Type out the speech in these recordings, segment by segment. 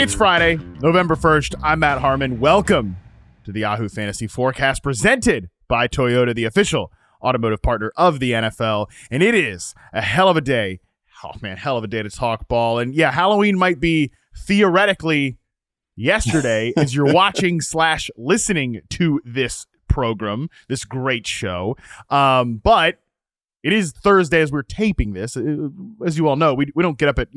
It's Friday, November 1st. I'm Matt Harmon. Welcome to the Yahoo Fantasy Forecast presented by Toyota, the official automotive partner of the NFL. And it is a hell of a day. Oh, man, hell of a day to talk ball. And yeah, Halloween might be theoretically yesterday as you're watching / listening to this program, this great show. But it is Thursday as we're taping this. As you all know, we don't get up at,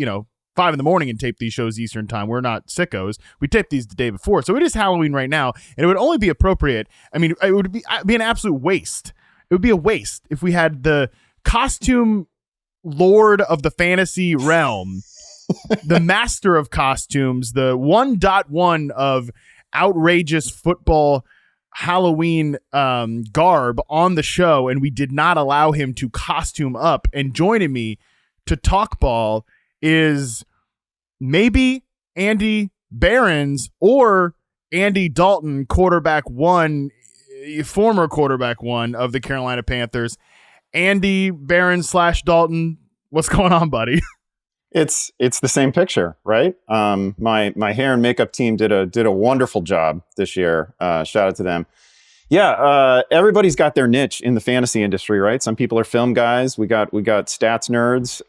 5 a.m. and tape these shows Eastern time. We're not sickos. We tape these the day before. So it is Halloween right now, and it would only be appropriate. I mean, it would be an absolute waste. It would be a waste if we had the costume lord of the fantasy realm, the master of costumes, the 1.1 of outrageous football Halloween garb on the show, and we did not allow him to costume up. And joining me to talk ball is maybe Andy Behrens or Andy Dalton, former quarterback one of the Carolina Panthers. Andy Behrens / Dalton, what's going on, buddy? It's the same picture, right? My hair and makeup team did a wonderful job this year. Shout out to them. Yeah, everybody's got their niche in the fantasy industry, right? Some people are film guys. We got stats nerds,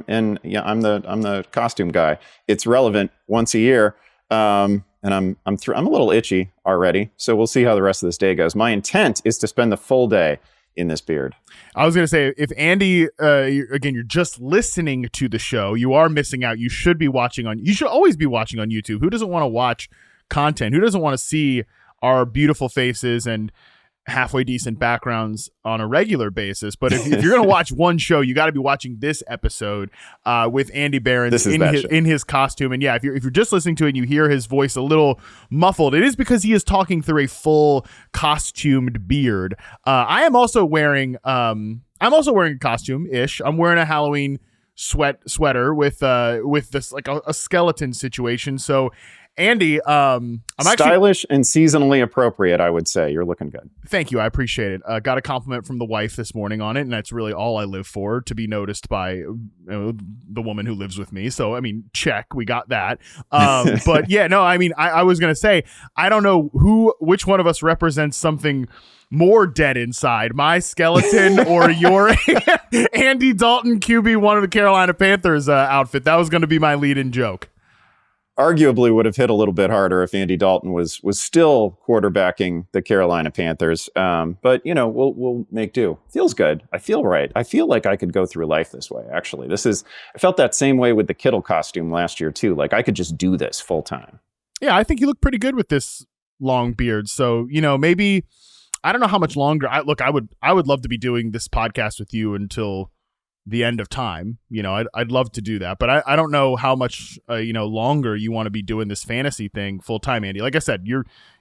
and yeah, I'm the costume guy. It's relevant once a year, and I'm a little itchy already. So we'll see how the rest of this day goes. My intent is to spend the full day in this beard. I was going to say, if Andy, you're just listening to the show, you are missing out. You should always be watching on YouTube. Who doesn't want to watch content? Who doesn't want to see our beautiful faces and halfway decent backgrounds on a regular basis? But if you're going to watch one show, you got to be watching this episode with Andy Behrens in his costume. And yeah, if you're just listening to it and you hear his voice a little muffled, it is because he is talking through a full costumed beard. I am also wearing a costume-ish. I'm wearing a Halloween sweater with this like a skeleton situation. So Andy, I'm stylish and seasonally appropriate, I would say. You're looking good. Thank you. I appreciate it. Got a compliment from the wife this morning on it, and that's really all I live for, to be noticed by the woman who lives with me. So, I mean, check. We got that. But yeah, no, I mean, I was going to say, I don't know which one of us represents something more dead inside, my skeleton or your Andy Dalton QB1 of the Carolina Panthers outfit. That was going to be my lead-in joke. Arguably would have hit a little bit harder if Andy Dalton was still quarterbacking the Carolina Panthers. But we'll make do. Feels good. I feel right. I feel like I could go through life this way. Actually, I felt that same way with the Kittle costume last year too. Like I could just do this full time. Yeah, I think you look pretty good with this long beard. So maybe I don't know how much longer. I would love to be doing this podcast with you until the end of time. I'd love to do that, but I don't know how much longer you want to be doing this fantasy thing full time, Andy. Like I said,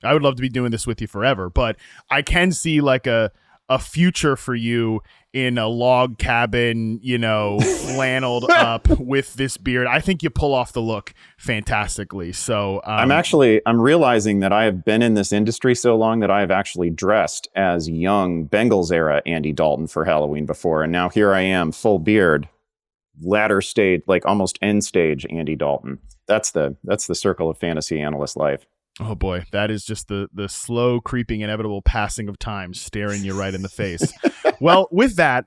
I would love to be doing this with you forever, but I can see like a future for you in a log cabin, flanneled up with this beard. I think you pull off the look fantastically. So I'm realizing that I have been in this industry so long that I have actually dressed as young Bengals era Andy Dalton for Halloween before. And now here I am, full beard, latter stage, like almost end stage Andy Dalton. That's the circle of fantasy analyst life. Oh boy, that is just the slow, creeping, inevitable passing of time staring you right in the face. Well, with that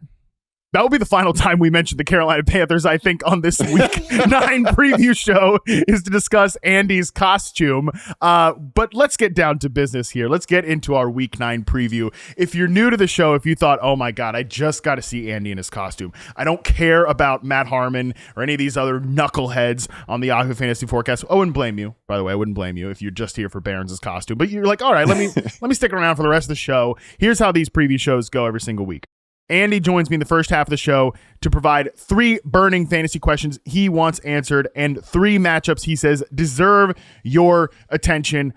will be the final time we mention the Carolina Panthers, I think, on this Week 9 preview show, is to discuss Andy's costume. But let's get down to business here. Let's get into our Week 9 preview. If you're new to the show, if you thought, oh my God, I just got to see Andy in his costume, I don't care about Matt Harmon or any of these other knuckleheads on the Yahoo Fantasy Forecast. I wouldn't blame you. By the way, I wouldn't blame you if you're just here for Behrens' costume. But you're like, all right, let me stick around for the rest of the show. Here's how these preview shows go every single week. Andy joins me in the first half of the show to provide 3 burning fantasy questions he wants answered and 3 matchups he says deserve your attention,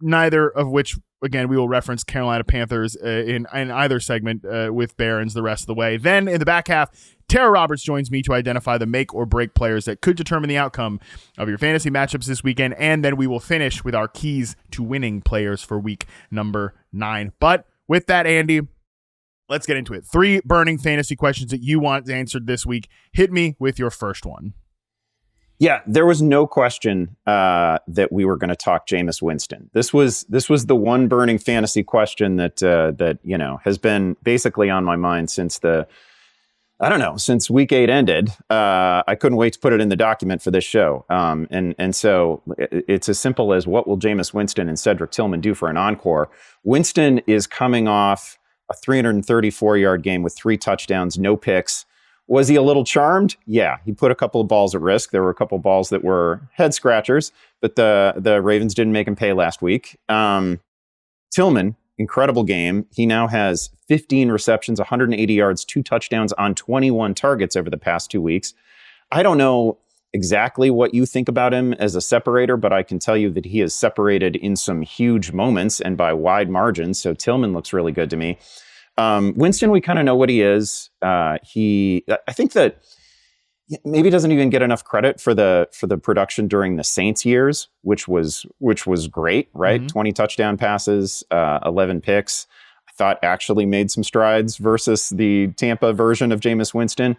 neither of which, again, we will reference Carolina Panthers in either segment with Behrens the rest of the way. Then in the back half, Tera Roberts joins me to identify the make or break players that could determine the outcome of your fantasy matchups this weekend. And then we will finish with our keys to winning players for week number 9. But with that, Andy, let's get into it. 3 burning fantasy questions that you want answered this week. Hit me with your first one. Yeah, there was no question that we were going to talk Jameis Winston. This was the one burning fantasy question that has been basically on my mind since since week 8 ended. I couldn't wait to put it in the document for this show. And so it's as simple as, what will Jameis Winston and Cedric Tillman do for an encore? Winston is coming off a 334-yard game with 3 touchdowns, no picks. Was he a little charmed? Yeah, he put a couple of balls at risk. There were a couple of balls that were head scratchers, but the Ravens didn't make him pay last week. Tillman, incredible game. He now has 15 receptions, 180 yards, 2 touchdowns on 21 targets over the past 2 weeks. I don't know exactly what you think about him as a separator, but I can tell you that he has separated in some huge moments and by wide margins. So Tillman looks really good to me. Winston, we kind of know what he is. I think that maybe doesn't even get enough credit for the production during the Saints years, which was great, right? 20 touchdown passes, 11 picks. I thought actually made some strides versus the Tampa version of Jameis Winston.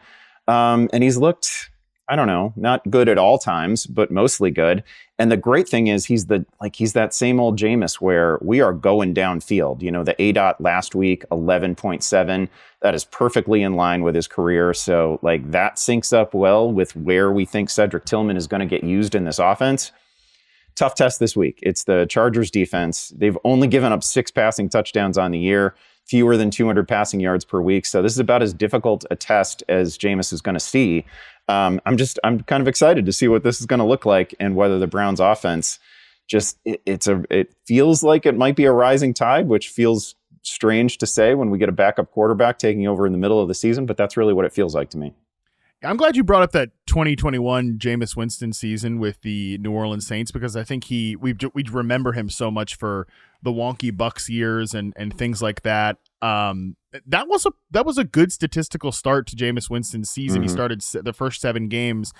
And he's looked, I don't know, not good at all times, but mostly good. And the great thing is he's that same old Jameis where we are going downfield. You know, the ADOT last week, 11.7. That is perfectly in line with his career. So that syncs up well with where we think Cedric Tillman is going to get used in this offense. Tough test this week. It's the Chargers defense. They've only given up 6 passing touchdowns on the year, fewer than 200 passing yards per week. So this is about as difficult a test as Jameis is going to see. I'm kind of excited to see what this is going to look like and whether the Browns offense it feels like it might be a rising tide, which feels strange to say when we get a backup quarterback taking over in the middle of the season, but that's really what it feels like to me. I'm glad you brought up that 2021 Jameis Winston season with the New Orleans Saints, because I think we remember him so much for the wonky Bucs years and things like that. That was a good statistical start to Jameis Winston's season. He started the first 7 games,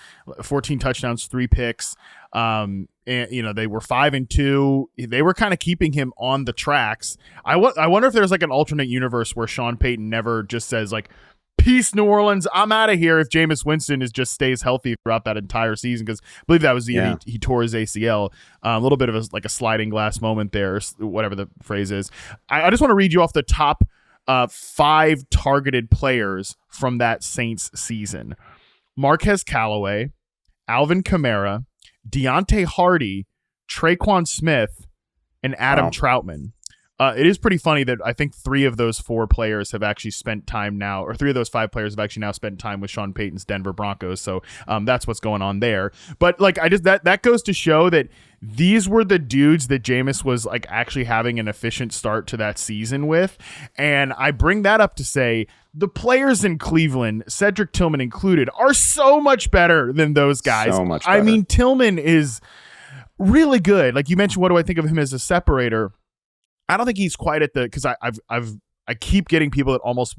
14 touchdowns, 3 picks. And they were 5-2. They were kind of keeping him on the tracks. I wonder if there's an alternate universe where Sean Payton never just says peace, New Orleans, I'm out of here, if Jameis Winston just stays healthy throughout that entire season, because I believe that was the year he tore his ACL. A little bit of a sliding glass moment there, whatever the phrase is. I just want to read you off the top 5 targeted players from that Saints season: Marquez Callaway, Alvin Kamara, Deontay Hardy, Traquan Smith, and Adam Troutman. It is pretty funny that I think 3 of those 4 players have actually spent time now, or 3 of those 5 players have actually now spent time with Sean Payton's Denver Broncos. So that's what's going on there. But that goes to show that these were the dudes that Jameis was actually having an efficient start to that season with. And I bring that up to say the players in Cleveland, Cedric Tillman included, are so much better than those guys. So much better. I mean, Tillman is really good. Like you mentioned, what do I think of him as a separator? I don't think he's quite at because I keep getting people that almost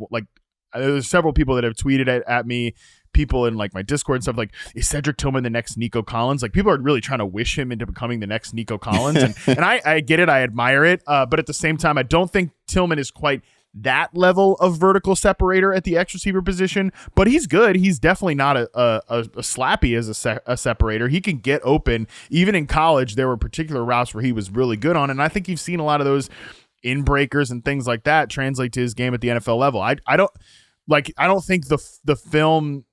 there's several people that have tweeted at me, people in my Discord and stuff, is Cedric Tillman the next Nico Collins? People are really trying to wish him into becoming the next Nico Collins. and I get it. I admire it. But at the same time, I don't think Tillman is quite that level of vertical separator at the X receiver position, but he's good. He's definitely not a slappy as a separator. He can get open. Even in college, there were particular routes where he was really good on, and I think you've seen a lot of those in breakers and things like that translate to his game at the NFL level. I don't think the film.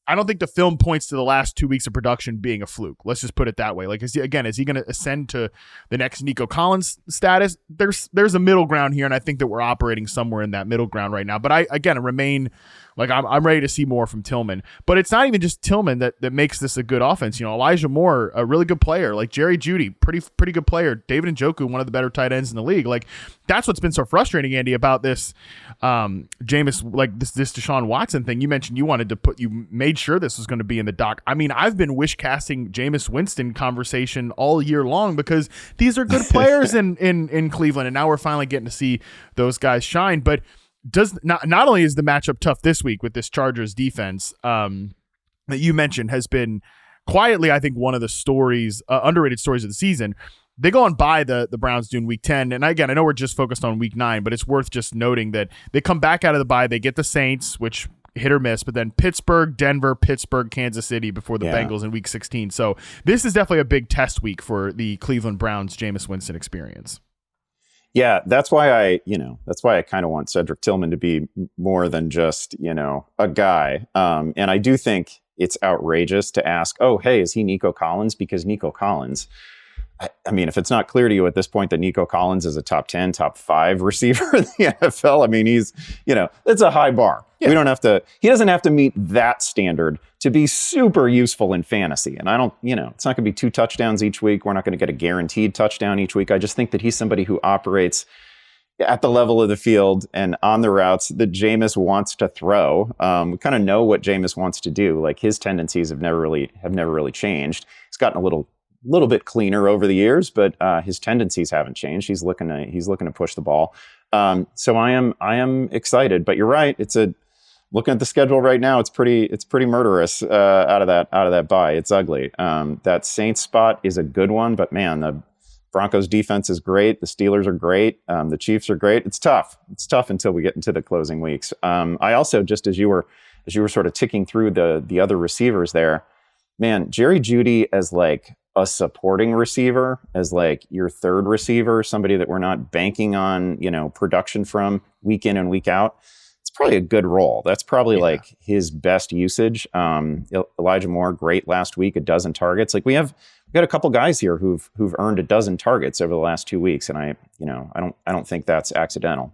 I don't think the film points to the last 2 weeks of production being a fluke. Let's just put it that way. Is he going to ascend to the next Nico Collins status? There's a middle ground here, and I think that we're operating somewhere in that middle ground right now. But I remain I'm ready to see more from Tillman. But it's not even just Tillman that makes this a good offense. Elijah Moore, a really good player. Jerry Jeudy, pretty good player. David Njoku, one of the better tight ends in the league. That's what's been so frustrating, Andy, about this Jameis, this Deshaun Watson thing. You mentioned you made sure this was going to be in the doc. I mean, I've been wish casting Jameis Winston conversation all year long because these are good players in Cleveland, and now we're finally getting to see those guys shine. But not only is the matchup tough this week with this Chargers defense that you mentioned has been quietly, I think, one of the stories, underrated stories of the season. They go on by the Browns doing week 10. And again, I know we're just focused on week 9, but it's worth just noting that they come back out of the bye. They get the Saints, which hit or miss, but then Pittsburgh, Denver, Pittsburgh, Kansas City before the Bengals in week 16. So this is definitely a big test week for the Cleveland Browns Jameis Winston experience. Yeah, that's why I kind of want Cedric Tillman to be more than just, a guy. And I do think it's outrageous to ask, oh, hey, is he Nico Collins? Because Nico Collins, I mean, if it's not clear to you at this point that Nico Collins is a top 10, top 5 receiver in the NFL, I mean, he's, it's a high bar. Yeah. He doesn't have to meet that standard to be super useful in fantasy. And it's not going to be 2 touchdowns each week. We're not going to get a guaranteed touchdown each week. I just think that he's somebody who operates at the level of the field and on the routes that Jameis wants to throw. We kind of know what Jameis wants to do. Like, his tendencies have never really changed. He's gotten a little bit cleaner over the years, but his tendencies haven't changed. He's looking to push the ball. So I am excited. But you're right. Looking at the schedule right now, it's pretty murderous out of that bye. It's ugly. That Saints spot is a good one, but man, the Broncos defense is great. The Steelers are great. The Chiefs are great. It's tough. It's tough until we get into the closing weeks. I also, just as you were sort of ticking through the other receivers there, man, Jerry Jeudy as like a supporting receiver, as like your third receiver, somebody that we're not banking on, production from week in and week out. It's probably a good role. That's probably like his best usage. Elijah Moore, great last week, 12 targets. Like, we got a couple guys here who've earned 12 targets over the last 2 weeks, and I don't think that's accidental.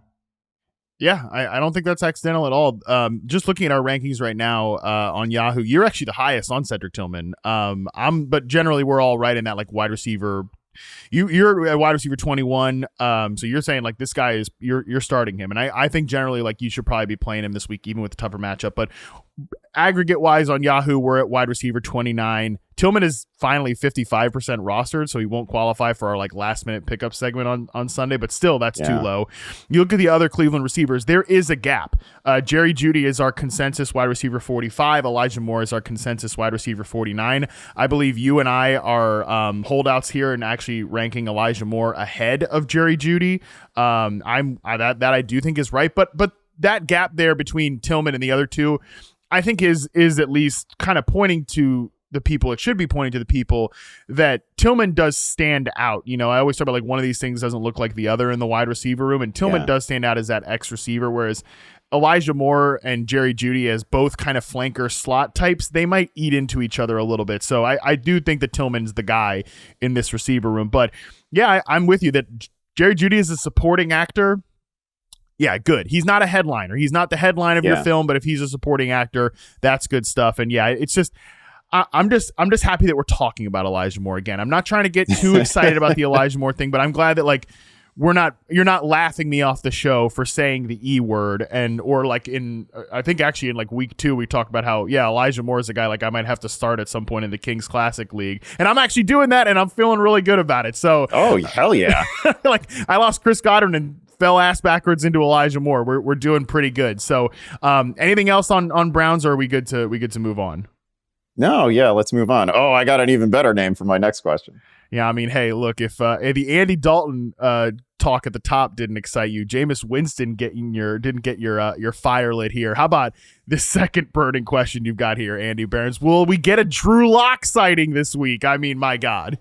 Yeah, I don't think that's accidental at all. Just looking at our rankings right now on Yahoo, you're actually the highest on Cedric Tillman. But generally we're all right in that like wide receiver. You're at wide receiver 21. So you're saying like this guy is you're starting him, and I think generally like you should probably be playing him this week, even with the tougher matchup. But aggregate wise on Yahoo, we're at wide receiver 29. Tillman is finally 55% rostered, so he won't qualify for our like last minute pickup segment on Sunday, but still that's too low. You look at the other Cleveland receivers, there is a gap. Jerry Jeudy is our consensus wide receiver 45. Elijah Moore is our consensus wide receiver 49. I believe you and I are holdouts here and actually ranking Elijah Moore ahead of Jerry Jeudy. That I do think is right, but that gap there between Tillman and the other two, I think is at least kind of pointing to the people. It should be pointing to the people that Tillman does stand out. I always talk about like one of these things doesn't look like the other in the wide receiver room, and Tillman does stand out as that X receiver, whereas Elijah Moore and Jerry Jeudy as both kind of flanker slot types, they might eat into each other a little bit. So I do think that Tillman's the guy in this receiver room. But yeah, I'm with you that Jerry Jeudy is a supporting actor. Yeah, good. He's not a headliner. He's not the headline of your film, but if he's a supporting actor, that's good stuff. And yeah, it's just I'm just happy that we're talking about Elijah Moore again. I'm not trying to get too excited about the Elijah Moore thing, but I'm glad that like you're not laughing me off the show for saying the E word, or like I think actually in like week 2 we talked about how Elijah Moore is a guy like I might have to start at some point in the Kings Classic League, and I'm actually doing that and I'm feeling really good about it. So hell yeah. Like I lost Chris Godwin and fell ass backwards into Elijah Moore. We're doing pretty good. So anything else on Browns, or are we good to move on? No, yeah, let's move on. Oh, I got an even better name for my next question. Yeah, I mean, hey, look, if the Andy Dalton talk at the top didn't excite you, Jameis Winston didn't get your fire lit here. How about this second burning question you've got here, Andy Behrens? Will we get a Drew Lock sighting this week? I mean, my God.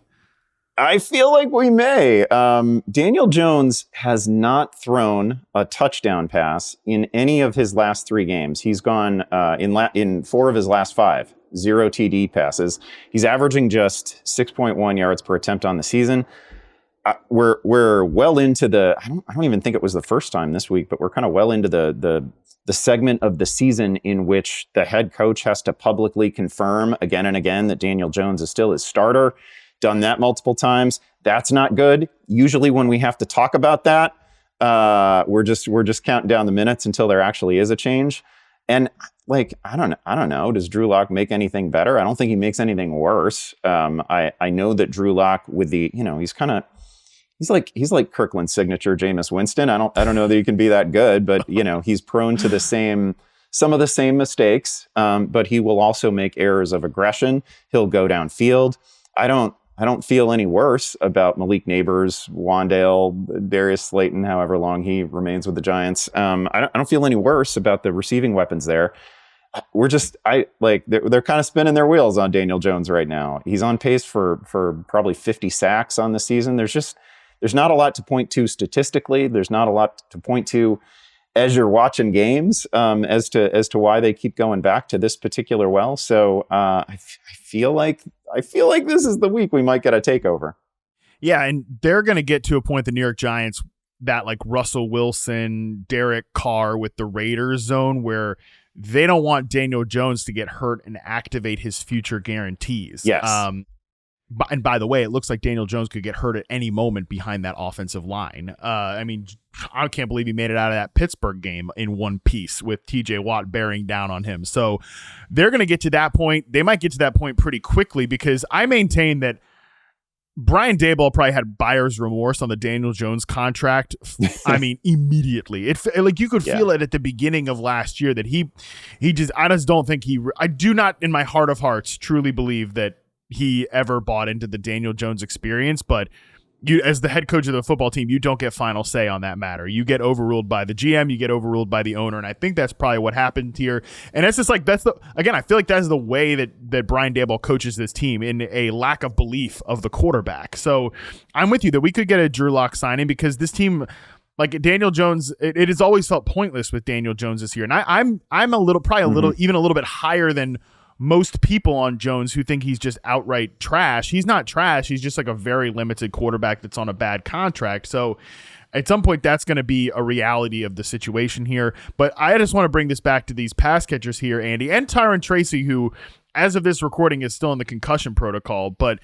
I feel like we may. Daniel Jones has not thrown a touchdown pass in any of his last 3 games. He's gone in 4 of his last 5. 0 TD passes. He's averaging just 6.1 yards per attempt on the season. We're well into the. I don't even think it was the first time this week, but we're kind of well into the segment of the season in which the head coach has to publicly confirm again and again that Daniel Jones is still his starter. Done that multiple times. That's not good. Usually, when we have to talk about that, we're just counting down the minutes until there actually is a change. And like, I don't know. Does Drew Lock make anything better? I don't think he makes anything worse. I know that Drew Lock with the, he's like Kirkland's signature Jameis Winston. I don't know that he can be that good, but he's prone to some of the same mistakes. But he will also make errors of aggression. He'll go downfield. I don't feel any worse about Malik Neighbors, Wandale, Darius Slayton, however long he remains with the Giants. I don't feel any worse about the receiving weapons there. they're kind of spinning their wheels on Daniel Jones right now. He's on pace for probably 50 sacks on the season. There's not a lot to point to statistically. There's not a lot to point to as you're watching games, as to why they keep going back to this particular well. So I feel like this is the week we might get a takeover. Yeah, and they're going to get to a point, the New York Giants, that like Russell Wilson, Derek Carr with the Raiders zone, where they don't want Daniel Jones to get hurt and activate his future guarantees. Yes. And by the way, it looks like Daniel Jones could get hurt at any moment behind that offensive line. I mean, I can't believe he made it out of that Pittsburgh game in one piece with TJ Watt bearing down on him. So they're going to get to that point. They might get to that point pretty quickly, because I maintain that Brian Daboll probably had buyer's remorse on the Daniel Jones contract. I mean, immediately. Like you could feel it at the beginning of last year that he just, I just don't think I do not in my heart of hearts truly believe that he ever bought into the Daniel Jones experience. But you, as the head coach of the football team, you don't get final say on that matter. You get overruled by the GM, you get overruled by the owner. And I think that's probably what happened here. And it's just like, I feel like that's the way that Brian Daboll coaches this team, in a lack of belief of the quarterback. So I'm with you that we could get a Drew Lock signing, because this team, like Daniel Jones, it has always felt pointless with Daniel Jones this year. And I'm a little bit higher than most people on Jones, who think he's just outright trash. He's not trash. He's just like a very limited quarterback that's on a bad contract. So at some point, that's going to be a reality of the situation here. But I just want to bring this back to these pass catchers here, Andy, and Tyron Tracy, who, as of this recording, is still in the concussion protocol. But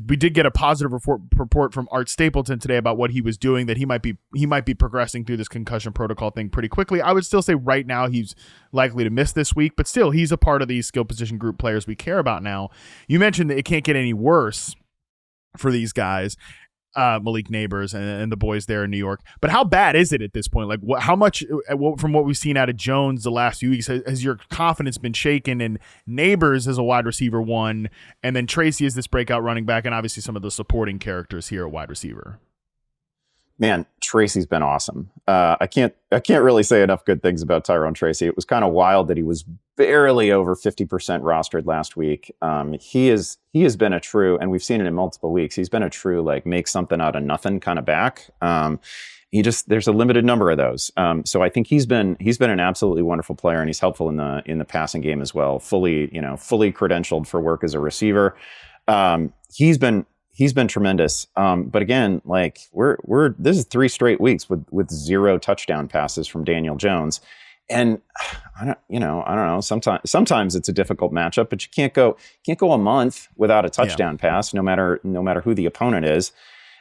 we did get a positive report from Art Stapleton today about what he was doing, that he might be progressing through this concussion protocol thing pretty quickly. I would still say right now he's likely to miss this week, but still he's a part of these skill position group players we care about now. You mentioned that it can't get any worse for these guys, Malik Neighbors and the boys there in New York. But how bad is it at this point? Like, how much from what we've seen out of Jones the last few weeks has your confidence been shaken? And Neighbors as a wide receiver one, and then Tracy is this breakout running back, and obviously some of the supporting characters here at wide receiver. Man, Tracy's been awesome. I can't really say enough good things about Tyrone Tracy. It was kind of wild that he was barely over 50% rostered last week. He has been a true, and we've seen it in multiple weeks, he's been a true, like, make something out of nothing kind of back. There's a limited number of those. So I think he's been an absolutely wonderful player, and he's helpful in the passing game as well. Fully credentialed for work as a receiver. He's been tremendous. But again, like this is 3 straight weeks with 0 touchdown passes from Daniel Jones. And I don't know. Sometimes it's a difficult matchup, but you can't go a month without a touchdown pass, no matter who the opponent is.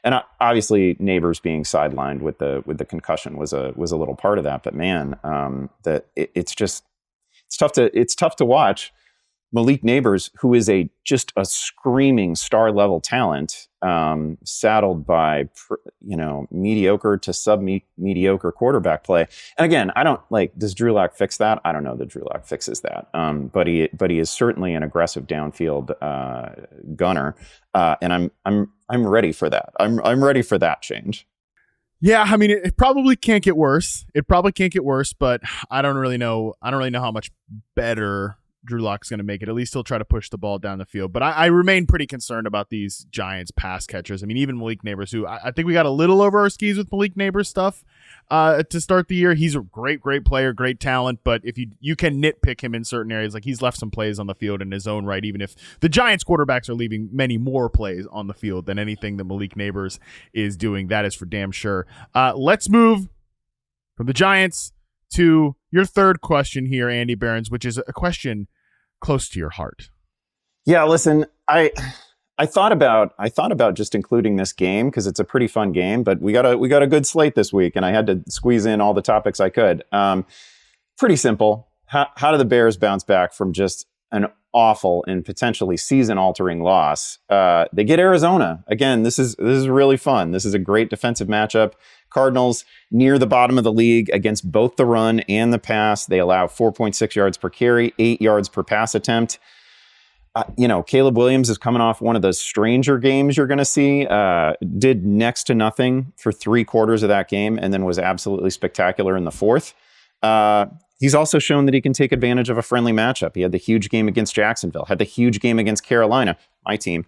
And obviously Neighbors being sidelined with the concussion was a little part of that. But man, it's tough to watch. Malik Neighbors, who is just a screaming star level talent, saddled by mediocre to sub-mediocre quarterback play. And again, does Drew Lock fix that? I don't know that Drew Lock fixes that. But he is certainly an aggressive downfield gunner, and I'm ready for that. I'm ready for that change. Yeah, I mean, it probably can't get worse. But I don't really know how much better Drew Lock's going to make it. At least he'll try to push the ball down the field. But I remain pretty concerned about these Giants pass catchers. I mean, even Malik Neighbors, who I think we got a little over our skis with Malik Neighbors stuff to start the year. He's a great player, great talent. But if you can nitpick him in certain areas, like he's left some plays on the field in his own right, even if the Giants quarterbacks are leaving many more plays on the field than anything that Malik Neighbors is doing. That is for damn sure. Let's move from the Giants to your third question here, Andy Behrens, which is a question close to your heart. Yeah, listen, I thought about just including this game because it's a pretty fun game, but we got a good slate this week, and I had to squeeze in all the topics I could. Pretty simple. How do the Bears bounce back from just an awful and potentially season-altering loss? They get Arizona. Again, this is really fun. This is a great defensive matchup. Cardinals near the bottom of the league against both the run and the pass. They allow 4.6 yards per carry, 8 yards per pass attempt. Caleb Williams is coming off one of the stranger games you're going to see. Did next to nothing for 3 quarters of that game, and then was absolutely spectacular in the fourth. He's also shown that he can take advantage of a friendly matchup. He had the huge game against Jacksonville, had the huge game against Carolina, my team.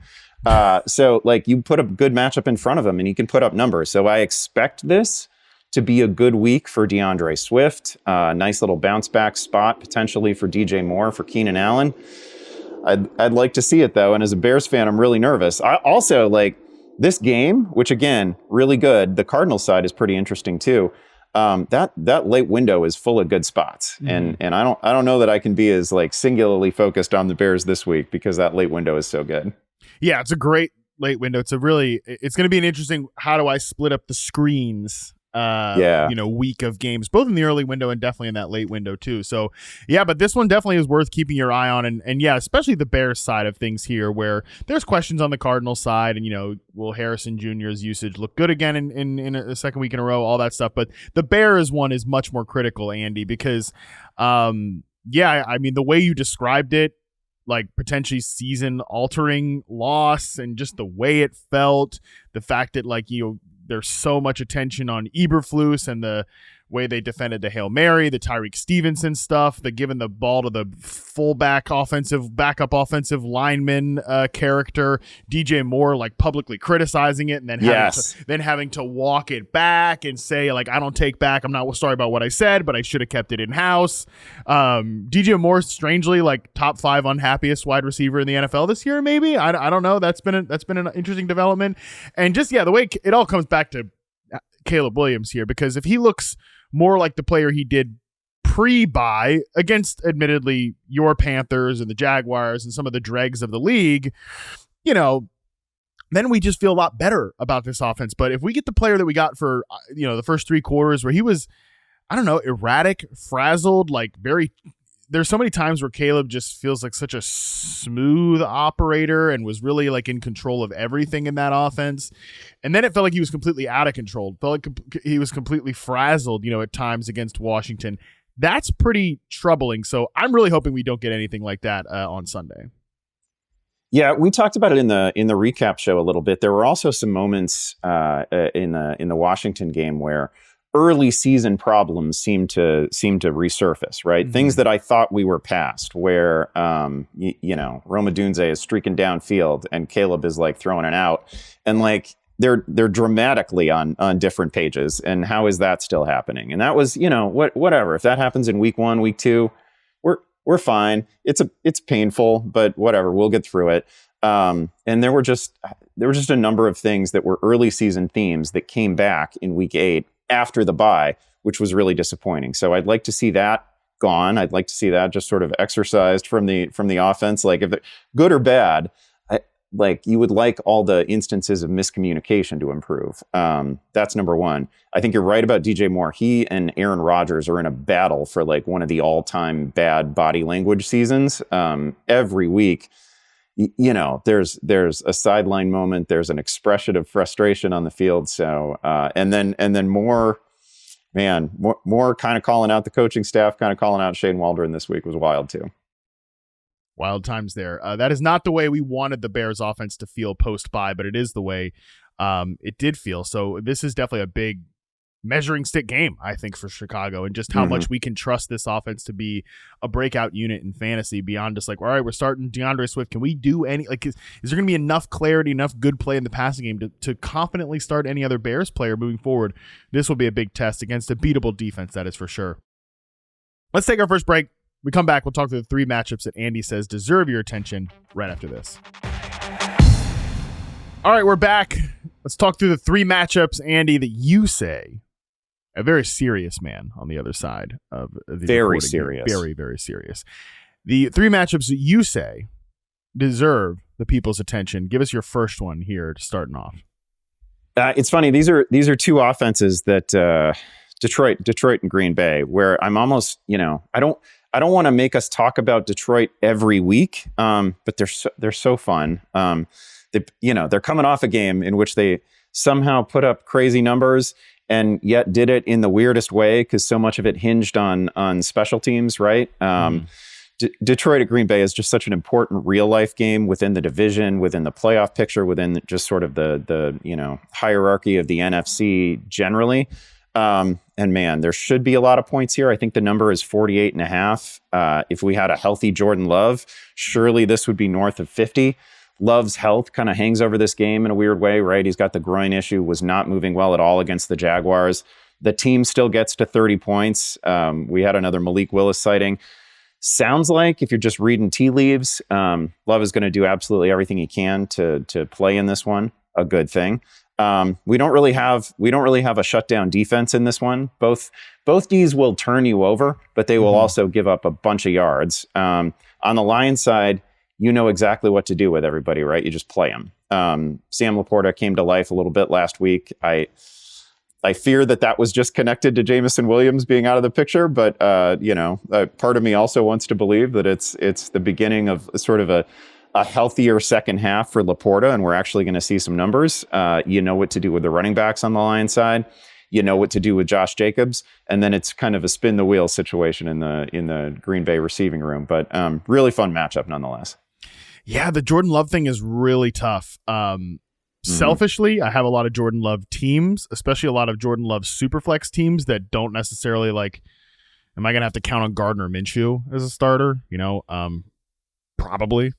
So like you put a good matchup in front of him and he can put up numbers. So I expect this to be a good week for DeAndre Swift. Nice little bounce back spot potentially for DJ Moore, for Keenan Allen. I'd like to see it though. And as a Bears fan, I'm really nervous. I also like this game, which again, really good. The Cardinals side is pretty interesting too. That late window is full of good spots. And I don't know that I can be as like singularly focused on the Bears this week because that late window is so good. Yeah, it's a great late window. It's going to be an interesting, how do I split up the screens week of games, both in the early window and definitely in that late window too. So yeah, but this one definitely is worth keeping your eye on. And yeah, especially the Bears side of things here, where there's questions on the Cardinals side, and will Harrison Jr.'s usage look good again in a second week in a row, all that stuff. But the Bears one is much more critical, Andy, because I mean, the way you described it, like potentially season altering loss, and just the way it felt, the fact that there's so much attention on Eberflus and the way they defended the Hail Mary, the Tyreek Stevenson stuff, the giving the ball to the fullback backup offensive lineman character, DJ Moore like publicly criticizing it, and then having to walk it back and say I don't take back, I'm not sorry about what I said, but I should have kept it in house. DJ Moore strangely top 5 unhappiest wide receiver in the NFL this year, maybe. I don't know. That's been an interesting development, and just the way it all comes back to Caleb Williams here, because if he looks more like the player he did pre-bye against admittedly your Panthers and the Jaguars and some of the dregs of the league, then we just feel a lot better about this offense. But if we get the player that we got for the first 3 quarters where he was, I don't know, erratic, frazzled, there's so many times where Caleb just feels like such a smooth operator and was really in control of everything in that offense. And then it felt like he was completely out of control. Felt like he was completely frazzled, at times against Washington. That's pretty troubling. So I'm really hoping we don't get anything like that on Sunday. Yeah, we talked about it in the recap show a little bit. There were also some moments in the Washington game where early season problems seem to resurface, right? Mm-hmm. Things that I thought we were past, where Roma Dunze is streaking downfield and Caleb is throwing it out, and they're dramatically on different pages. And how is that still happening? And that was whatever. If that happens in week 1, week 2, we're fine. It's painful, but whatever. We'll get through it. And there were just a number of things that were early season themes that came back in week 8. After the bye, which was really disappointing. So I'd like to see that gone. I'd like to see that just sort of exercised from the offense. If they're good or bad, you would like all the instances of miscommunication to improve. That's number 1. I think you're right about DJ Moore. He and Aaron Rodgers are in a battle for one of the all-time bad body language seasons. Every week, there's a sideline moment, there's an expression of frustration on the field. So, and then more kind of calling out the coaching staff, kind of calling out Shane Waldron this week was wild too. Wild times there. That is not the way we wanted the Bears offense to feel post-bye, but it is the way it did feel. So this is definitely a big measuring stick game, I think, for Chicago, and just how much we can trust this offense to be a breakout unit in fantasy beyond just all right, we're starting DeAndre Swift. Can we do any, is there going to be enough clarity, enough good play in the passing game to confidently start any other Bears player moving forward? This will be a big test against a beatable defense, that is for sure. Let's take our first break. We come back, we'll talk through the 3 matchups that Andy says deserve your attention right after this. All right, we're back. Let's talk through the 3 matchups, Andy, that you say a very serious man on the other side of the very serious, very, very serious. The 3 matchups that you say deserve the people's attention. Give us your first one here to starting off. It's funny. These are 2 offenses that Detroit and Green Bay, where I'm almost, I don't want to make us talk about Detroit every week, but they're so fun. They're coming off a game in which they somehow put up crazy numbers and yet did it in the weirdest way because so much of it hinged on special teams, right? Detroit at Green Bay is just such an important real life game within the division, within the playoff picture, within just sort of the hierarchy of the NFC generally. And man, there should be a lot of points here. I think the number is 48.5. If we had a healthy Jordan Love, surely this would be north of 50. Love's health kind of hangs over this game in a weird way, right? He's got the groin issue, was not moving well at all against the Jaguars. The team still gets to 30 points. We had another Malik Willis sighting. Sounds like, if you're just reading tea leaves, Love is going to do absolutely everything he can to play in this one. A good thing. We don't really have a shutdown defense in this one. Both Ds will turn you over, but they will also give up a bunch of yards. On the Lions side, you know exactly what to do with everybody, right? You just play them. Sam Laporta came to life a little bit last week. I fear that was just connected to Jameson Williams being out of the picture, but part of me also wants to believe that it's the beginning of sort of a healthier second half for Laporta, and we're actually going to see some numbers. You know what to do with the running backs on the Lions side. You know what to do with Josh Jacobs, and then it's kind of a spin the wheel situation in the Green Bay receiving room. But really fun matchup nonetheless. Yeah, the Jordan Love thing is really tough. Selfishly, I have a lot of Jordan Love teams, especially a lot of Jordan Love Superflex teams that don't necessarily am I going to have to count on Gardner Minshew as a starter? Probably.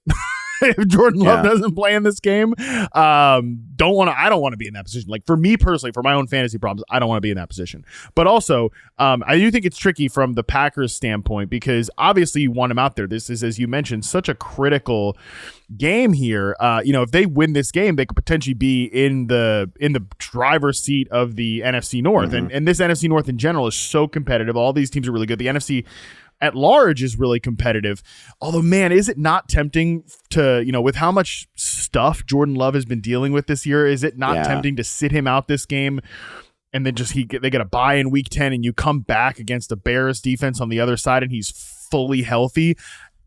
If Jordan Love doesn't play in this game, I don't want to be in that position. Like, for me personally, for my own fantasy problems, I don't want to be in that position. But also, I do think it's tricky from the Packers standpoint, because obviously you want him out there. This is, as you mentioned, such a critical game here. If they win this game, they could potentially be in the driver's seat of the NFC North. And this NFC North in general is so competitive. All these teams are really good. The NFC at large is really competitive. Although, man, is it not tempting to, with how much stuff Jordan Love has been dealing with this year, is it not tempting to sit him out this game and then they get a bye in week 10 and you come back against the Bears defense on the other side and he's fully healthy?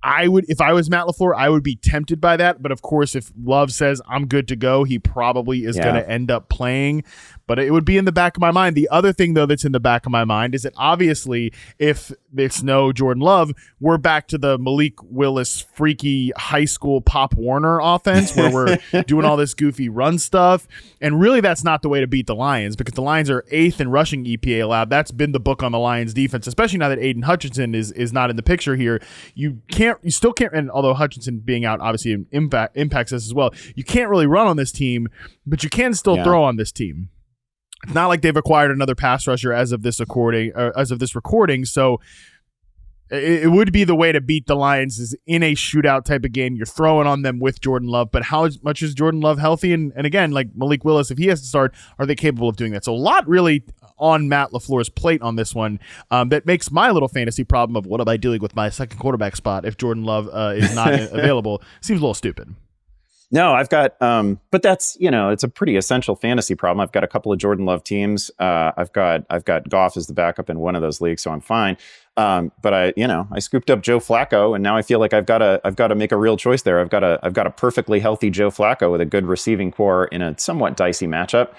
If I was Matt LaFleur, I would be tempted by that. But of course, if Love says I'm good to go, he probably is going to end up playing. But it would be in the back of my mind. The other thing, though, that's in the back of my mind is that obviously, if it's no Jordan Love, we're back to the Malik Willis freaky high school Pop Warner offense where we're doing all this goofy run stuff. And really, that's not the way to beat the Lions, because the Lions are 8th in rushing EPA allowed. That's been the book on the Lions defense, especially now that Aiden Hutchinson is not in the picture here. You still can't, and although Hutchinson being out obviously impacts us as well, you can't really run on this team, but you can still throw on this team. It's not like they've acquired another pass rusher as of this recording. So it would be the way to beat the Lions is in a shootout type of game. You're throwing on them with Jordan Love, but how much is Jordan Love healthy? And again, like Malik Willis, if he has to start, are they capable of doing that? So a lot really on Matt LaFleur's plate on this one that makes my little fantasy problem of what am I dealing with my second quarterback spot if Jordan Love is not available seems a little stupid. No, I've got, but that's, it's a pretty essential fantasy problem. I've got a couple of Jordan Love teams. I've got Goff as the backup in one of those leagues, so I'm fine. But I scooped up Joe Flacco, and now I feel like I've got to make a real choice there. I've got a perfectly healthy Joe Flacco with a good receiving core in a somewhat dicey matchup.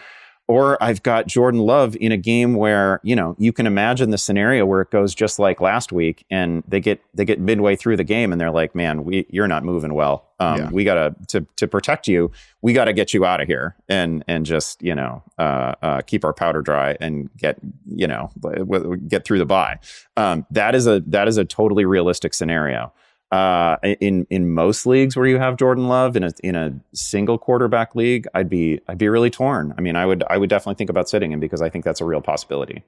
Or I've got Jordan Love in a game where, you can imagine the scenario where it goes just like last week and they get midway through the game and they're like, man, you're not moving well. We got to protect you. We got to get you out of here and just, keep our powder dry and get through the bye. That is a totally realistic scenario. In most leagues where you have Jordan Love in a single quarterback league, I'd be really torn. I mean, I would definitely think about sitting him because I think that's a real possibility.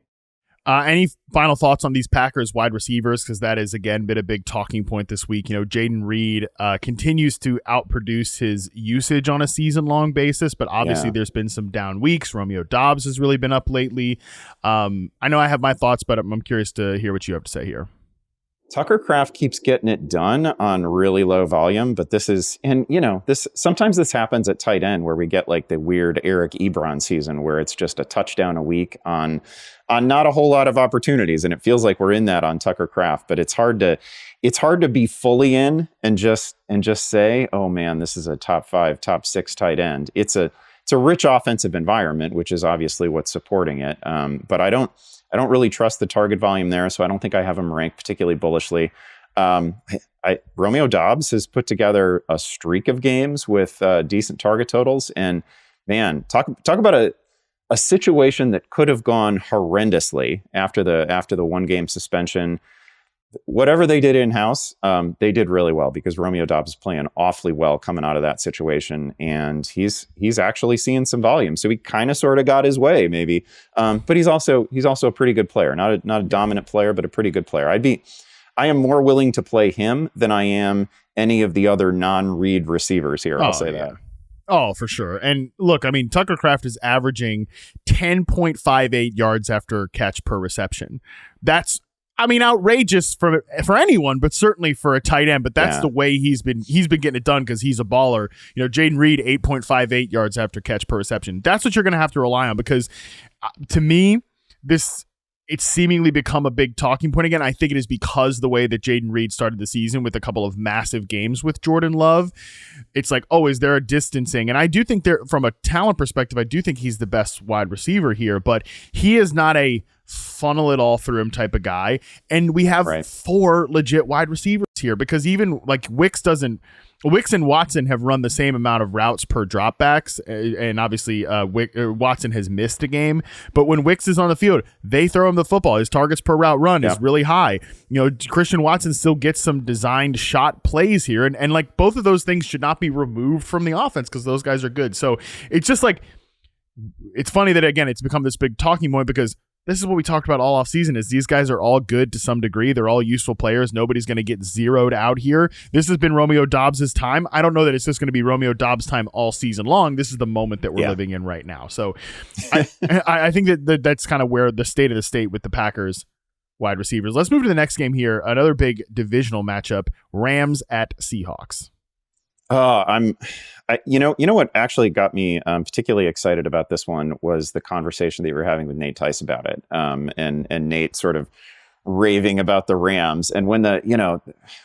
Any final thoughts on these Packers wide receivers? Because that has, again, been a big talking point this week. Jaden Reed continues to outproduce his usage on a season-long basis, but obviously there's been some down weeks. Romeo Doubs has really been up lately. I know I have my thoughts, but I'm curious to hear what you have to say here. Tucker Kraft keeps getting it done on really low volume, but sometimes this happens at tight end where we get like the weird Eric Ebron season where it's just a touchdown a week on not a whole lot of opportunities. And it feels like we're in that on Tucker Kraft, but it's hard to be fully in and just say, oh man, this is a top 5, top 6 tight end. It's a rich offensive environment, which is obviously what's supporting it. But I don't really trust the target volume there, so I don't think I have him ranked particularly bullishly. Romeo Doubs has put together a streak of games with decent target totals, and man, talk about a situation that could have gone horrendously after the 1-game suspension. Whatever they did in-house, they did really well, because Romeo Doubs is playing awfully well coming out of that situation, and he's actually seeing some volume. So he kind of sort of got his way, maybe. But he's also a pretty good player, not a dominant player, but a pretty good player. I am more willing to play him than I am any of the other non-Reed receivers here. I'll say that. Oh, for sure. And look, I mean, Tucker Kraft is averaging 10.58 yards after catch per reception. That's, I mean, outrageous for anyone, but certainly for a tight end. But that's the way he's been getting it done, because he's a baller. You know, Jaden Reed, 8.58 yards after catch per reception. That's what you're going to have to rely on, because to me, it's seemingly become a big talking point again. I think it is because the way that Jaden Reed started the season with a couple of massive games with Jordan Love. It's like, oh, is there a distancing? And I do think from a talent perspective, I do think he's the best wide receiver here, but he is not a funnel it all through him type of guy. And we have 4 legit wide receivers here, because even like Wicks and Watson have run the same amount of routes per dropbacks, and obviously Watson has missed a game. But when Wicks is on the field, they throw him the football. His targets per route run is really high. You know, Christian Watson still gets some designed shot plays here, and like both of those things should not be removed from the offense, because those guys are good. So it's just like, it's funny that again it's become this big talking point, because this is what we talked about all offseason, is these guys are all good to some degree. They're all useful players. Nobody's going to get zeroed out here. This has been Romeo Doubs' time. I don't know that it's just going to be Romeo Doubs' time all season long. This is the moment that we're living in right now. So I think that's kind of where the state of the state with the Packers wide receivers. Let's move to the next game here. Another big divisional matchup, Rams at Seahawks. You know what actually got me particularly excited about this one was the conversation that you were having with Nate Tice about it, and Nate sort of raving about the Rams. And when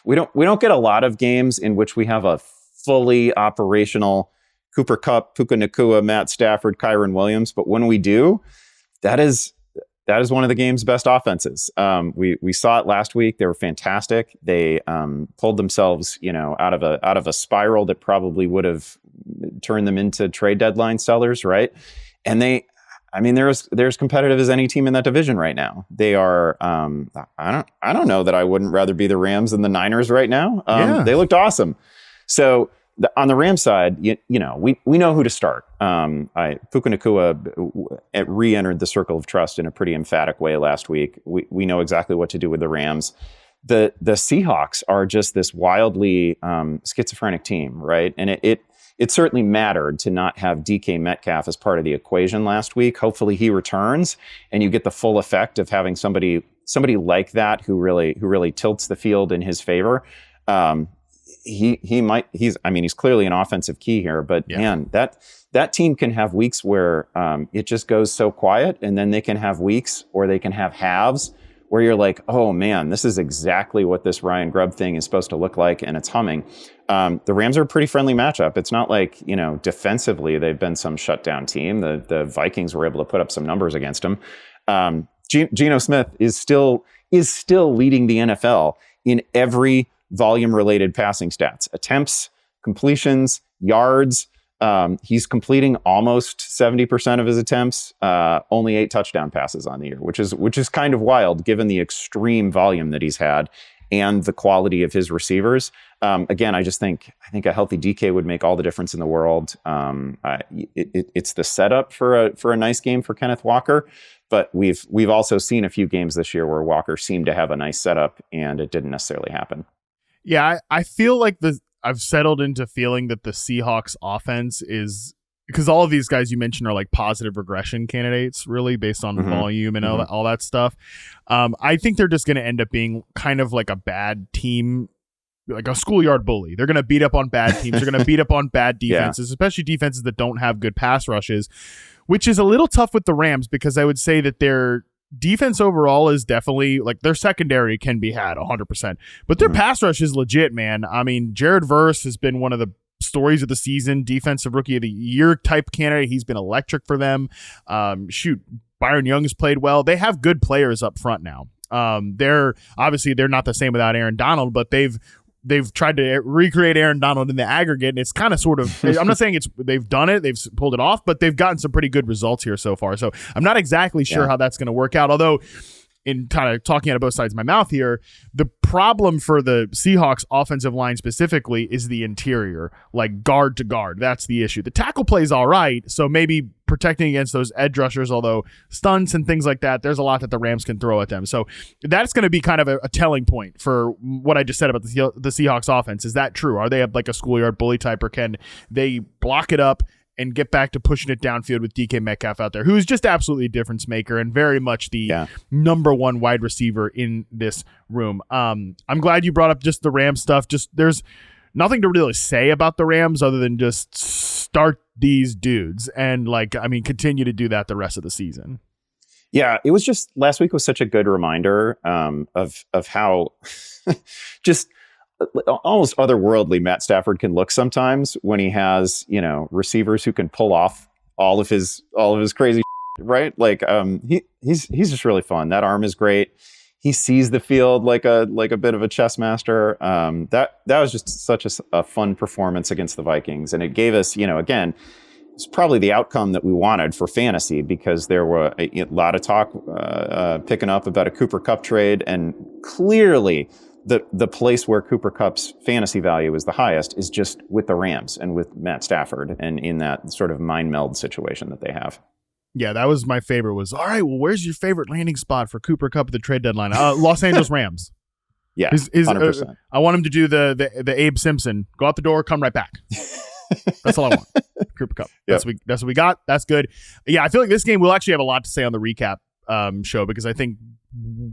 we don't get a lot of games in which we have a fully operational Cooper Kupp, Puka Nacua, Matt Stafford, Kyron Williams, but when we do, that is one of the game's best offenses. We saw it last week. They were fantastic. They pulled themselves, out of a spiral that probably would have turned them into trade deadline sellers, right? And they're as competitive as any team in that division right now. They are. I don't know that I wouldn't rather be the Rams than the Niners right now. They looked awesome. So. On the Rams side, we know who to start. Puka Nacua re-entered the circle of trust in a pretty emphatic way last week. We know exactly what to do with the Rams. The Seahawks are just this wildly schizophrenic team, right? And it certainly mattered to not have DK Metcalf as part of the equation last week. Hopefully he returns, and you get the full effect of having somebody like that who really tilts the field in his favor. He's clearly an offensive key here, but man, that team can have weeks where it just goes so quiet, and then they can have weeks, or they can have halves where you're like, oh man, this is exactly what this Ryan Grubb thing is supposed to look like, and it's humming. The Rams are a pretty friendly matchup. It's not like, defensively they've been some shutdown team. The Vikings were able to put up some numbers against them. Geno Smith is still leading the NFL in every volume-related passing stats: attempts, completions, yards. He's completing almost 70% of his attempts. Only 8 touchdown passes on the year, which is kind of wild given the extreme volume that he's had and the quality of his receivers. Again, I think a healthy DK would make all the difference in the world. It's the setup for a nice game for Kenneth Walker. But we've also seen a few games this year where Walker seemed to have a nice setup, and it didn't necessarily happen. Yeah, I feel like I've settled into feeling that the Seahawks offense is, because all of these guys you mentioned are like positive regression candidates, really, based on volume and all that stuff. I think they're just going to end up being kind of like a bad team, like a schoolyard bully. They're going to beat up on bad teams. They're going to beat up on bad defenses, especially defenses that don't have good pass rushes, which is a little tough with the Rams, because I would say that their defense overall is definitely, like, their secondary can be had 100%, but their pass rush is legit, man. I mean, Jared Verse has been one of the stories of the season, defensive rookie of the year type candidate. He's been electric for them. Byron Young has played well. They have good players up front now. They're not the same without Aaron Donald, but they've they've tried to recreate Aaron Donald in the aggregate, and it's kind of sort of, I'm not saying they've done it, they've pulled it off, but they've gotten some pretty good results here so far. So I'm not exactly sure how that's going to work out. Although, in kind of talking out of both sides of my mouth here, the problem for the Seahawks offensive line specifically is the interior, like guard to guard. That's the issue. The tackle play's all right, so maybe protecting against those edge rushers, although stunts and things like that, there's a lot that the Rams can throw at them. So that's going to be kind of a telling point for what I just said about the Seahawks offense. Is that true? Are they like a schoolyard bully type, or can they block it up and get back to pushing it downfield with DK Metcalf out there, who's just absolutely a difference maker and very much the number one wide receiver in this room. I'm glad you brought up just the Rams stuff. Just there's nothing to really say about the Rams other than just start these dudes and continue to do that the rest of the season. Yeah, it was just last week was such a good reminder of how just almost otherworldly Matt Stafford can look sometimes when he has, receivers who can pull off all of his crazy shit, right? Like he's just really fun. That arm is great. He sees the field like a bit of a chess master. That was just such a fun performance against the Vikings, and it gave us, again, it's probably the outcome that we wanted for fantasy, because there were a lot of talk picking up about a Cooper Kupp trade, and clearly the place where Cooper Kupp's fantasy value is the highest is just with the Rams and with Matt Stafford, and in that sort of mind meld situation that they have. Yeah, that was my favorite. Was all right. Well, where's your favorite landing spot for Cooper Kupp at the trade deadline? Los Angeles Rams. Yeah, 100%. I want him to do the Abe Simpson. Go out the door, come right back. That's all I want. Cooper Kupp. That's what we got. That's good. Yeah, I feel like this game we'll actually have a lot to say on the recap show, because I think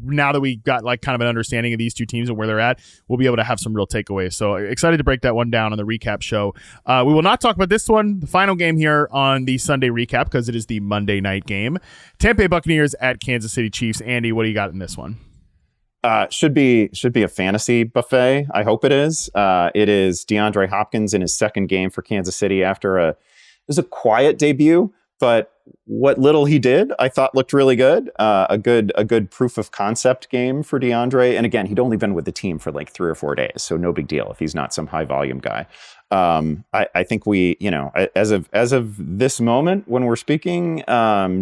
now that we got kind of an understanding of these two teams and where they're at, we'll be able to have some real takeaways. So excited to break that one down on the recap show. We will not talk about this one, the final game here on the Sunday recap, because it is the Monday night game. Tampa Bay Buccaneers at Kansas City Chiefs. Andy, what do you got in this one? Should be a fantasy buffet. I hope it is. It is DeAndre Hopkins in his second game for Kansas City after it was a quiet debut, but what little he did, I thought looked really good. A good proof of concept game for DeAndre. And again, he'd only been with the team for 3 or 4 days, so no big deal if he's not some high volume guy. I think we, as of this moment when we're speaking,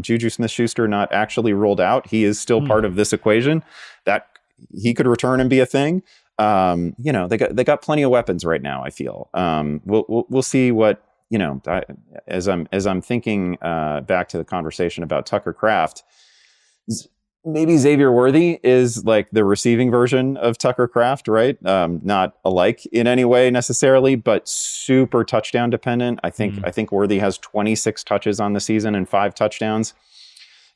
Juju Smith-Schuster not actually ruled out. He is still part of this equation. That he could return and be a thing. They got plenty of weapons right now, I feel. We'll see what. As I'm thinking back to the conversation about Tucker Kraft, maybe Xavier Worthy is like the receiving version of Tucker Kraft, right? Not alike in any way necessarily, but super touchdown dependent. I think Worthy has 26 touches on the season and 5 touchdowns.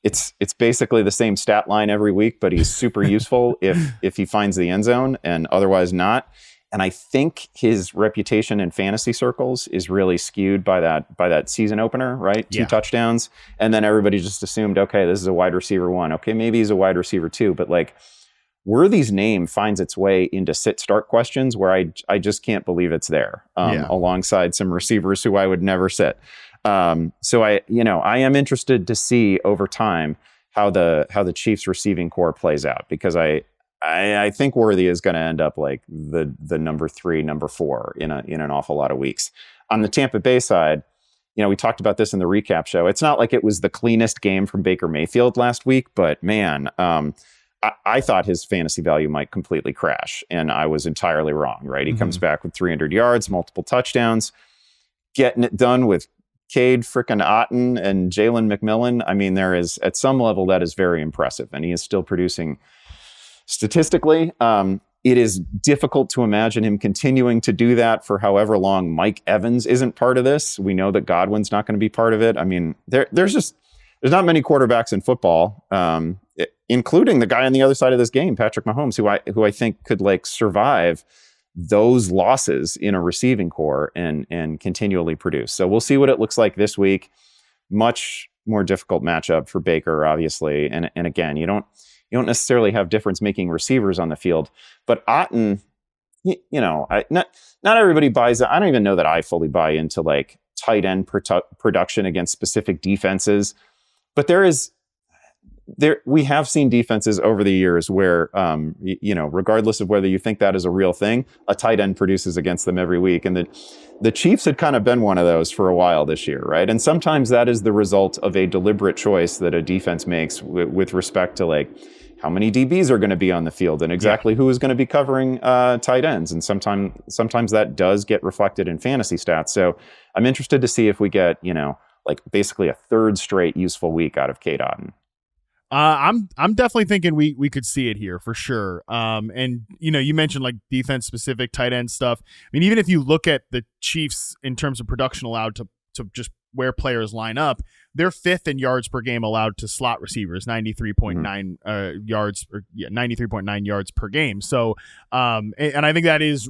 It's basically the same stat line every week, but he's super useful if he finds the end zone, and otherwise not. And I think his reputation in fantasy circles is really skewed by that season opener, right? 2 touchdowns. And then everybody just assumed, okay, this is a wide receiver 1. Okay, maybe he's a wide receiver 2. But Worthy's name finds its way into sit-start questions where I just can't believe it's there, alongside some receivers who I would never sit. So I am interested to see over time how the Chiefs receiving core plays out, because I think Worthy is going to end up like the number 3, number 4 in an awful lot of weeks. On the Tampa Bay side, we talked about this in the recap show. It's not like it was the cleanest game from Baker Mayfield last week, but man, I thought his fantasy value might completely crash, and I was entirely wrong, right? He comes back with 300 yards, multiple touchdowns, getting it done with Cade frickin' Otton and Jalen McMillan. I mean, there is, at some level, that is very impressive, and he is still producing. Statistically, it is difficult to imagine him continuing to do that for however long Mike Evans isn't part of this. We know that Godwin's not going to be part of it. I mean, there's not many quarterbacks in football, including the guy on the other side of this game, Patrick Mahomes, who I think could survive those losses in a receiving core and continually produce. So we'll see what it looks like this week. Much more difficult matchup for Baker, obviously, and again, you don't necessarily have difference-making receivers on the field. But Otton, not everybody buys it. I don't even know that I fully buy into tight end production against specific defenses. But there is we have seen defenses over the years where, regardless of whether you think that is a real thing, a tight end produces against them every week. And the Chiefs had kind of been one of those for a while this year, right? And sometimes that is the result of a deliberate choice that a defense makes with respect to like how many DBs are going to be on the field and exactly who is going to be covering tight ends. And sometimes that does get reflected in fantasy stats. So I'm interested to see if we get, like basically a third straight useful week out of Cade Otton. I'm definitely thinking we could see it here for sure. And you mentioned like defense specific tight end stuff. I mean, even if you look at the Chiefs in terms of production allowed to just where players line up, they're fifth in yards per game allowed to slot receivers, 93.9 yards, 93.9 yards per game. So, and I think that is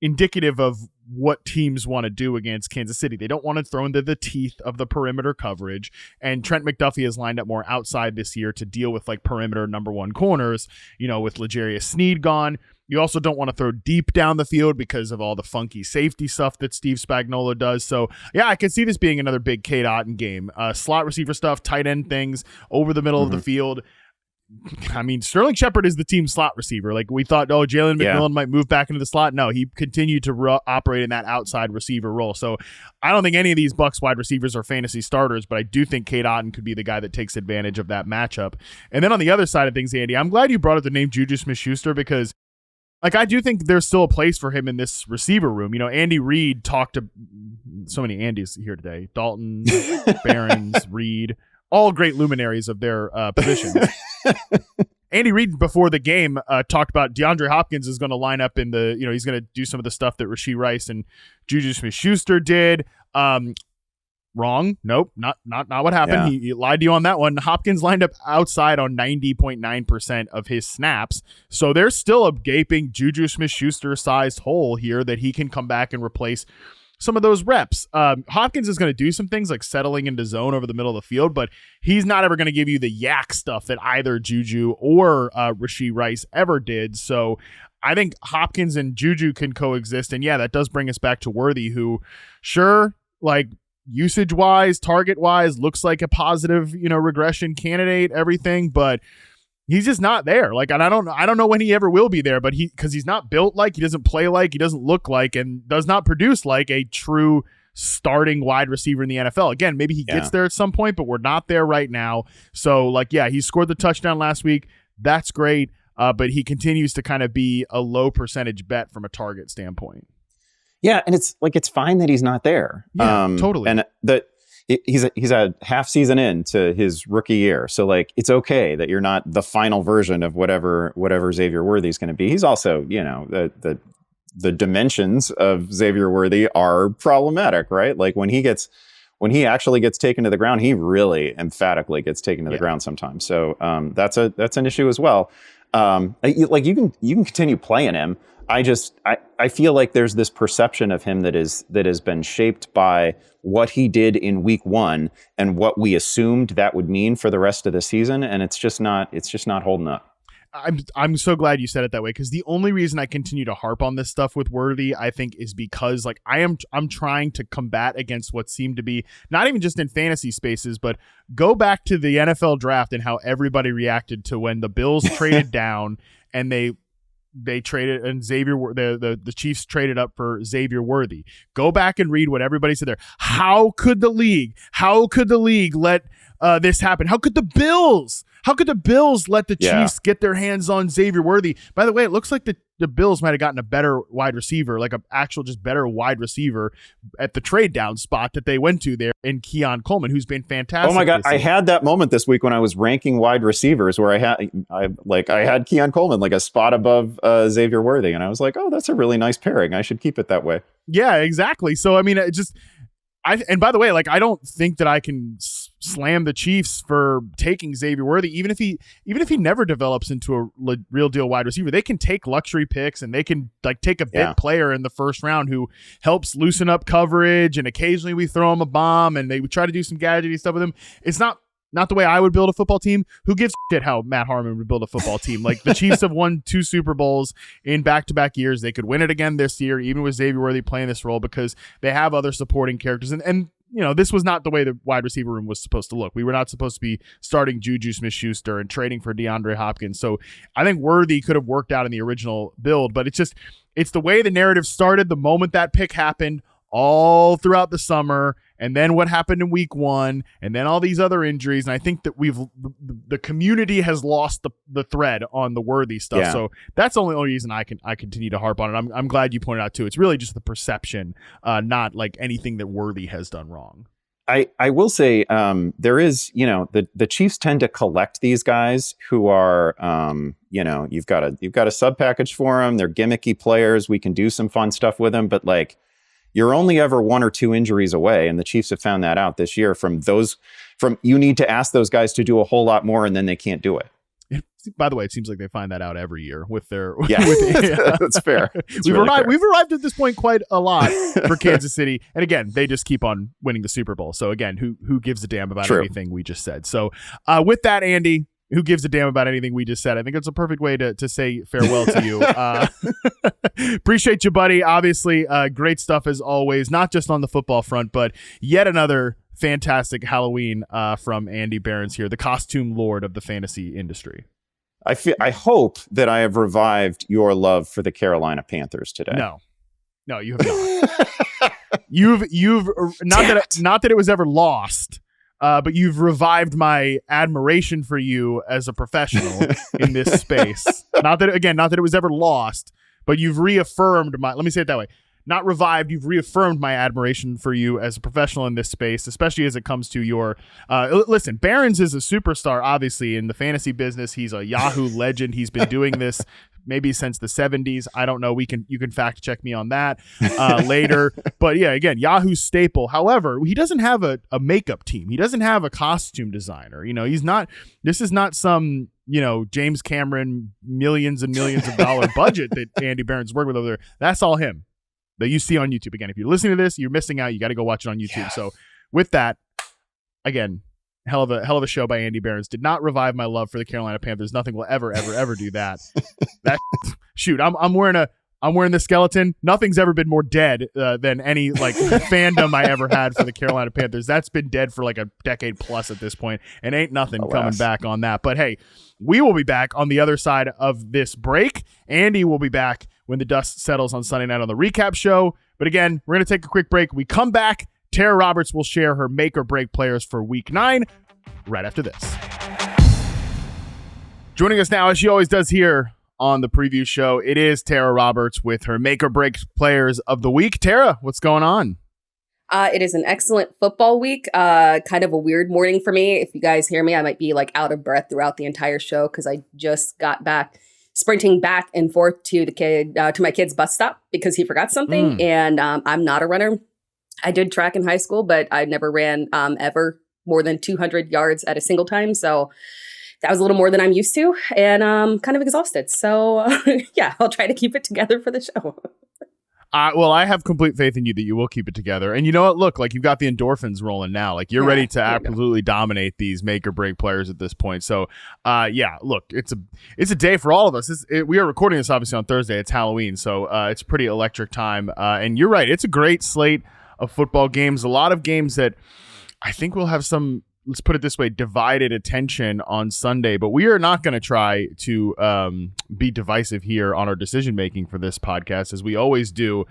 indicative of what teams want to do against Kansas City. They don't want to throw into the teeth of the perimeter coverage, and Trent McDuffie has lined up more outside this year to deal with like perimeter number one corners, with L'Jarius Sneed gone. You also don't want to throw deep down the field because of all the funky safety stuff that Steve Spagnuolo does. So, yeah, I can see this being another big Cade Otton game. Slot receiver stuff, tight end things, over the middle of the field. I mean, Sterling Shepard is the team slot receiver. Like we thought, Jalen McMillan might move back into the slot. No, he continued to operate in that outside receiver role. So I don't think any of these Bucs wide receivers are fantasy starters, but I do think Cade Otton could be the guy that takes advantage of that matchup. And then on the other side of things, Andy, I'm glad you brought up the name Juju Smith-Schuster because like I do think there's still a place for him in this receiver room. Andy Reid talked to so many Andys here today. Dalton, Behrens, Reid, all great luminaries of their positions. Andy Reid before the game talked about DeAndre Hopkins is going to line up in the, he's going to do some of the stuff that Rashee Rice and Juju Smith-Schuster did. Wrong. Nope. Not what happened. Yeah. He lied to you on that one. Hopkins lined up outside on 90.9% of his snaps. So there's still a gaping Juju Smith-Schuster sized hole here that he can come back and replace some of those reps. Hopkins is going to do some things like settling into zone over the middle of the field, but he's not ever going to give you the yak stuff that either Juju or Rashee Rice ever did. So I think Hopkins and Juju can coexist. And yeah, that does bring us back to Worthy, who sure, like usage wise, target wise, looks like a positive, regression candidate, everything, but he's just not there. Like, and I don't know when he ever will be there, but because he's not built like, he doesn't play like, he doesn't look like, and does not produce like a true starting wide receiver in the NFL. Again, maybe he gets there at some point, but we're not there right now. So like, yeah, he scored the touchdown last week. That's great. But he continues to kind of be a low percentage bet from a target standpoint. Yeah. And it's fine that he's not there. Yeah, totally. And he's a half season into his rookie year. So like, it's okay that you're not the final version of whatever Xavier Worthy is going to be. He's also, the dimensions of Xavier Worthy are problematic, right? Like when he actually gets taken to the ground, he really emphatically gets taken to the ground sometimes. So that's an issue as well. Like you can continue playing him. I feel like there's this perception of him that has been shaped by what he did in week one and what we assumed that would mean for the rest of the season. And it's just not holding up. I'm so glad you said it that way, because the only reason I continue to harp on this stuff with Worthy, I think, is because like I'm trying to combat against what seemed to be not even just in fantasy spaces, but go back to the NFL draft and how everybody reacted to when the Bills traded down and they traded and the Chiefs traded up for Xavier Worthy. Go back and read what everybody said there. How could the league let this happen? How could the Bills let the Chiefs get their hands on Xavier Worthy? By the way, it looks like the Bills might have gotten a better wide receiver, like an actual just better wide receiver at the trade down spot that they went to there in Keon Coleman, who's been fantastic. Oh my God. I had that moment this week when I was ranking wide receivers where I had Keon Coleman like a spot above Xavier Worthy. And I was like, oh, that's a really nice pairing. I should keep it that way. Yeah, exactly. So, I mean, and by the way, like I don't think that I can slam the Chiefs for taking Xavier Worthy, even if he never develops into a real deal wide receiver. They can take luxury picks and they can like take a big player in the first round who helps loosen up coverage, and occasionally we throw him a bomb and they try to do some gadgety stuff with him. It's not the way I would build a football team. Who gives a shit how Matt Harmon would build a football team? Like the Chiefs have won 2 Super Bowls in back-to-back years. They could win it again this year, even with Xavier Worthy playing this role, because they have other supporting characters. And this was not the way the wide receiver room was supposed to look. We were not supposed to be starting Juju Smith-Schuster and trading for DeAndre Hopkins. So I think Worthy could have worked out in the original build, but it's the way the narrative started the moment that pick happened all throughout the summer, and then what happened in week 1, and then all these other injuries. And I think that the community has lost the thread on the Worthy stuff. Yeah. So that's the only reason I continue to harp on it. I'm glad you pointed out too. It's really just the perception, not like anything that Worthy has done wrong. I will say there is, the Chiefs tend to collect these guys who are, you've got a sub package for them. They're gimmicky players. We can do some fun stuff with them, but like, you're only ever 1 or 2 injuries away. And the Chiefs have found that out this year from you need to ask those guys to do a whole lot more and then they can't do it. By the way, it seems like they find that out every year with their. Yeah, that's fair. We've arrived at this point quite a lot for Kansas City, and again, they just keep on winning the Super Bowl. So again, who gives a damn about anything we just said? So with that, Andy, who gives a damn about anything we just said? I think it's a perfect way to say farewell to you. Appreciate you, buddy. Obviously, great stuff as always, not just on the football front, but yet another fantastic Halloween from Andy Behrens here, the costume lord of the fantasy industry. I hope that I have revived your love for the Carolina Panthers today. No, you have not. you've not that it was ever lost. But you've revived my admiration for you as a professional in this space. Not that it was ever lost, but you've reaffirmed let me say it that way. Not revived, you've reaffirmed my admiration for you as a professional in this space, especially as it comes to your listen, Behrens is a superstar, obviously, in the fantasy business. He's a Yahoo legend. He's been doing this maybe since the 70s. I don't know. You can fact check me on that later. But yeah, again, Yahoo staple. However, he doesn't have a makeup team. He doesn't have a costume designer. This is not some, James Cameron millions and millions of dollar budget that Andy Behrens worked with over there. That's all him that you see on YouTube. Again, if you're listening to this, you're missing out. You got to go watch it on YouTube. Yeah. So with that, again, hell of a show by Andy Behrens. Did not revive my love for the Carolina Panthers. Nothing will ever do that. Shoot, I'm wearing the skeleton. Nothing's ever been more dead than any fandom I ever had for the Carolina Panthers. That's been dead for like a decade plus at this point, and ain't nothing coming back on that. But hey, we will be back on the other side of this break. Andy will be back when the dust settles on Sunday night on the recap show. But again, we're going to take a quick break. We come back. Tera Roberts will share her make or break players for week 9 right after this. Joining us now, as she always does here on the preview show, it is Tera Roberts with her make or break players of the week. Tera, what's going on? It is an excellent football week. Kind of a weird morning for me. If you guys hear me, I might be out of breath throughout the entire show because I just got back sprinting back and forth to my kid's bus stop because he forgot something. And I'm not a runner. I did track in high school, but I never ran ever more than 200 yards at a single time. So that was a little more than I'm used to, and I'm kind of exhausted. So yeah, I'll try to keep it together for the show. Well, I have complete faith in you that you will keep it together. And you know what? Look, you've got the endorphins rolling now. You're ready to absolutely dominate these make or break players at this point. So, look, it's a day for all of us. We are recording this obviously on Thursday. It's Halloween, so it's a pretty electric time. And you're right. It's a great slate of football games. A lot of games that I think will have some, let's put it this way, divided attention on Sunday, but we are not going to try to be divisive here on our decision making for this podcast, as we always do.